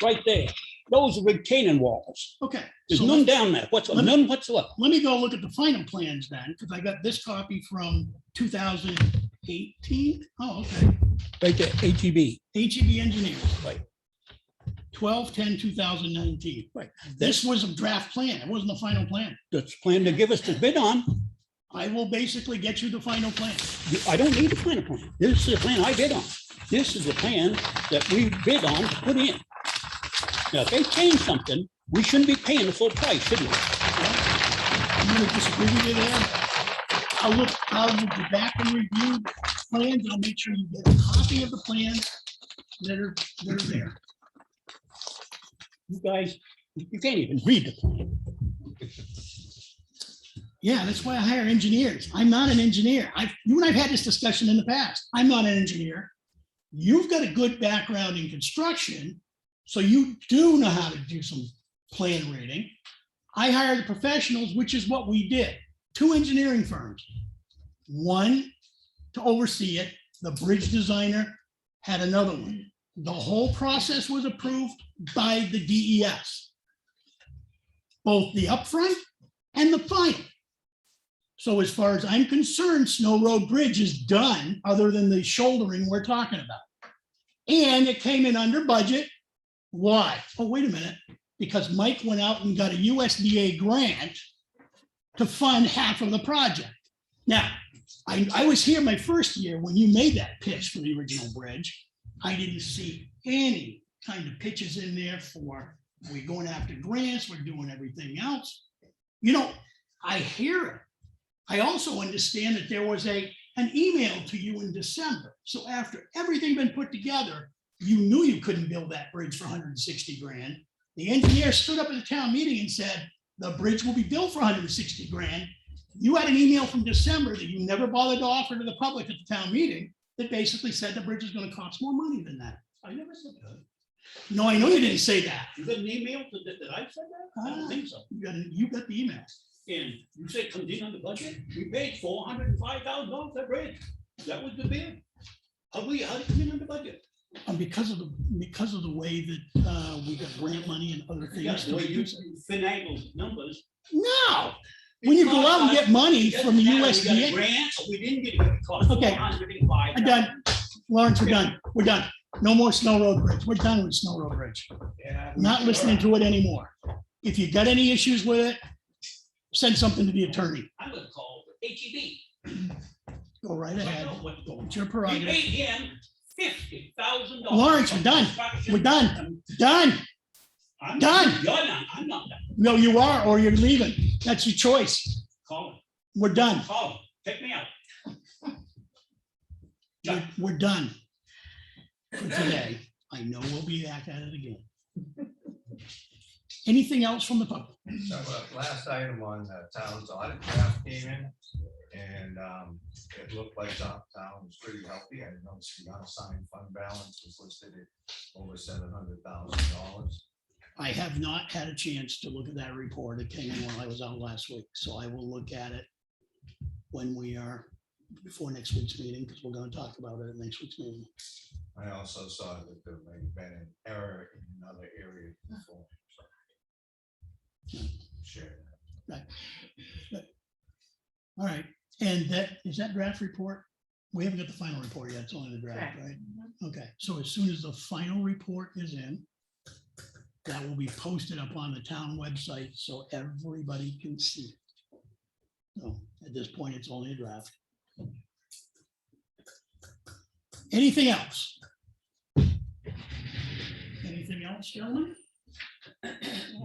right there. Those are retaining walls. okay. There's so none let- down there. What's, let me- none whatsoever. Let me go look at the final plans then, because I got this copy from 2018. Oh, okay. Right there, HEB. HEB Engineers. Right. 12/10/2019. Right. This was a draft plan. It wasn't the final plan. That's plan to give us to bid on. I will basically get you the final plan. I don't need the final plan. This is the plan I bid on. This is the plan that we bid on to put in. Now, if they change something, we shouldn't be paying the full price, should we? I'm gonna disagree with you there. I'll go back and review the plans. I'll make sure you get a copy of the plans that are there. You guys, you can't even read the plan. Yeah, that's why I hire engineers. I'm not an engineer. You and I've had this discussion in the past. I'm not an engineer. You've got a good background in construction, so you do know how to do some plan reading. I hire the professionals, which is what we did. 2 engineering firms. One to oversee it, the bridge designer had another one. The whole process was approved by the DES. Both the upfront and the final. So as far as I'm concerned, Snow Road Bridge is done, other than the shouldering we're talking about. And it came in under budget. Why? Oh, wait a minute, because Mike went out and got a USDA grant to fund half of the project. Now, I was here my first year when you made that pitch for the original bridge. I didn't see any kind of pitches in there for, we're going after grants, we're doing everything else. You know, I hear it. I also understand that there was an email to you in December. So after everything been put together, you knew you couldn't build that bridge for 160 grand. The engineer stood up at the town meeting and said, the bridge will be built for 160 grand. You had an email from December that you never bothered to offer to the public at the town meeting that basically said the bridge is going to cost more money than that. I never said that. No, I know you didn't say that. You got an email that I said that? I don't think so. You got the email. And you said comes in on the budget, we paid $405,000 for that bridge. That was the bid. How did it come in on the budget? Because of the way that we got grant money and other Yeah, things. the to way you reduce it. finagled numbers. No, when you go out and get money from the We got a USDA. grant, or we didn't get it, it cost Okay. $405,000. We're done. Lawrence, we're done. We're done. No more Snow Road Bridge. We're done with Snow Road Bridge. Not listening to it anymore. If you got any issues with it, send something to the attorney. I'm gonna call HEB. Go right I ahead. know what's going on. It's your We prerogative. paid him $50,000. Lawrence, we're done. We're done. Done. I'm Done. You're not, I'm not done. No, you are, or you're leaving. That's your choice. Call him, We're done. call him, take me out. We're done for today. I know we'll be back at it again. Anything else from the public? So, last item on the town's audit draft came in, and it looked like the town was pretty healthy. I noticed the unassigned fund balance was listed at over $700,000. I have not had a chance to look at that report. It came in while I was out last week, so I will look at it when we are before next week's meeting, because we're going to talk about it at next week's meeting. I also saw that there may have been an error in another area before. So, share that. All right, and that, is that draft report? We haven't got the final report yet. It's only the draft, Correct. right? Okay, so as soon as the final report is in, that will be posted up on the town website so everybody can see it. So at this point, it's only a draft. Anything else? Anything else, gentlemen? We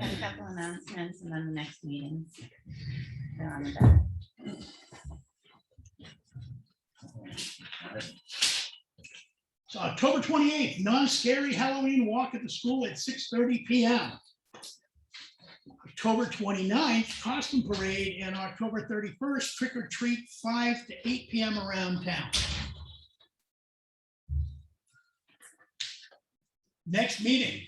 had a couple announcements and then the next meetings. They're on the back. So October 28th, non-scary Halloween walk at the school at 6:30 PM. October 29th, costume parade, and October 31st, trick or treat 5 to 8 PM around town. Next meeting.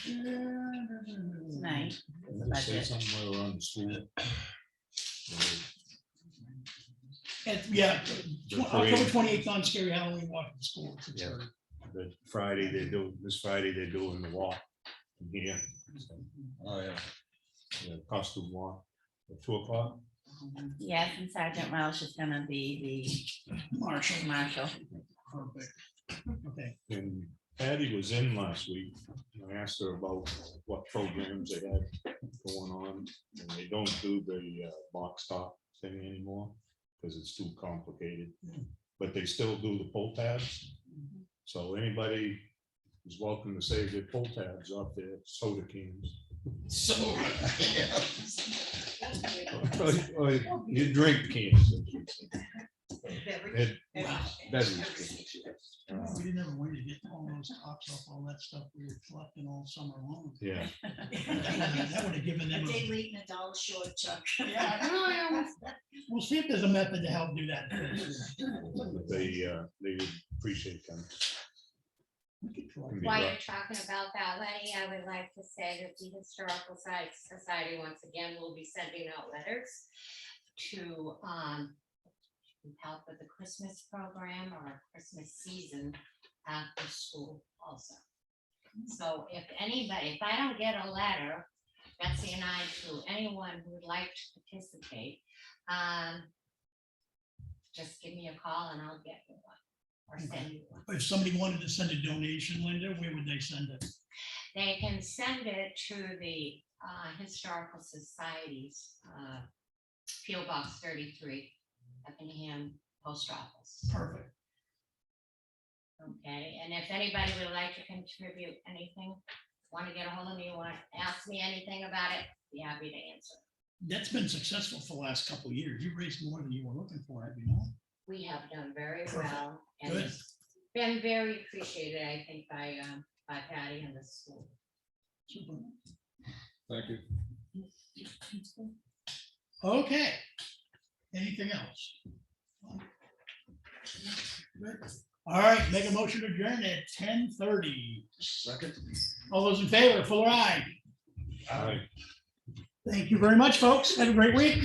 Tonight, the Does it say budget. somewhere around the school? Yeah, The October parade. 28th, non-scary Halloween walk at the school at 6:30. The Friday this Friday they're doing the walk here. Oh, yeah. The costume walk at 2:00. Yes, and Sergeant Welsh is gonna be Marshall. the marshal. Perfect. Okay, And Patty was in last week. I asked her about what programs they had going on, and they don't do the box top thing anymore because it's too complicated. But they still do the pull tabs. So anybody is welcome to save their pull tabs off their soda cans. So. Or you drink cans. Beverage. Beverage cans. we didn't ever wait to get all those tops off, all that stuff we were collecting all summer long. Yeah. That would have given them. Day late and a dollar short, Chuck. Yeah, we'll see if there's a method to help do that. But they would appreciate them. Can be While rough. you're talking about that, Lenny, I would like to say that the Historical Society, once again, will be sending out letters to help with the Christmas program or Christmas season after school also. So if anybody, if I don't get a letter, Betsy and I, to anyone who would like to participate, just give me a call and I'll get you one or send you one. If somebody wanted to send a donation, Linda, where would they send it? They can send it to the Historical Societies, P.O. Box 33, Effingham Post Office. Perfect. Okay, and if anybody would like to contribute anything, want to get a hold of me, want to ask me anything about it, be happy to answer. That's been successful for the last couple of years. You've raised more than you were looking for, have you not? We have done very Perfect. well, and Good. it's been very appreciated, I think, by Patty and the school. Super. Thank you. Okay. Anything else? Good. All right, make a motion to adjourn at 10:30. Second. All those in favor, Fuller, aye. All right. Thank you very much, folks. Have a great week.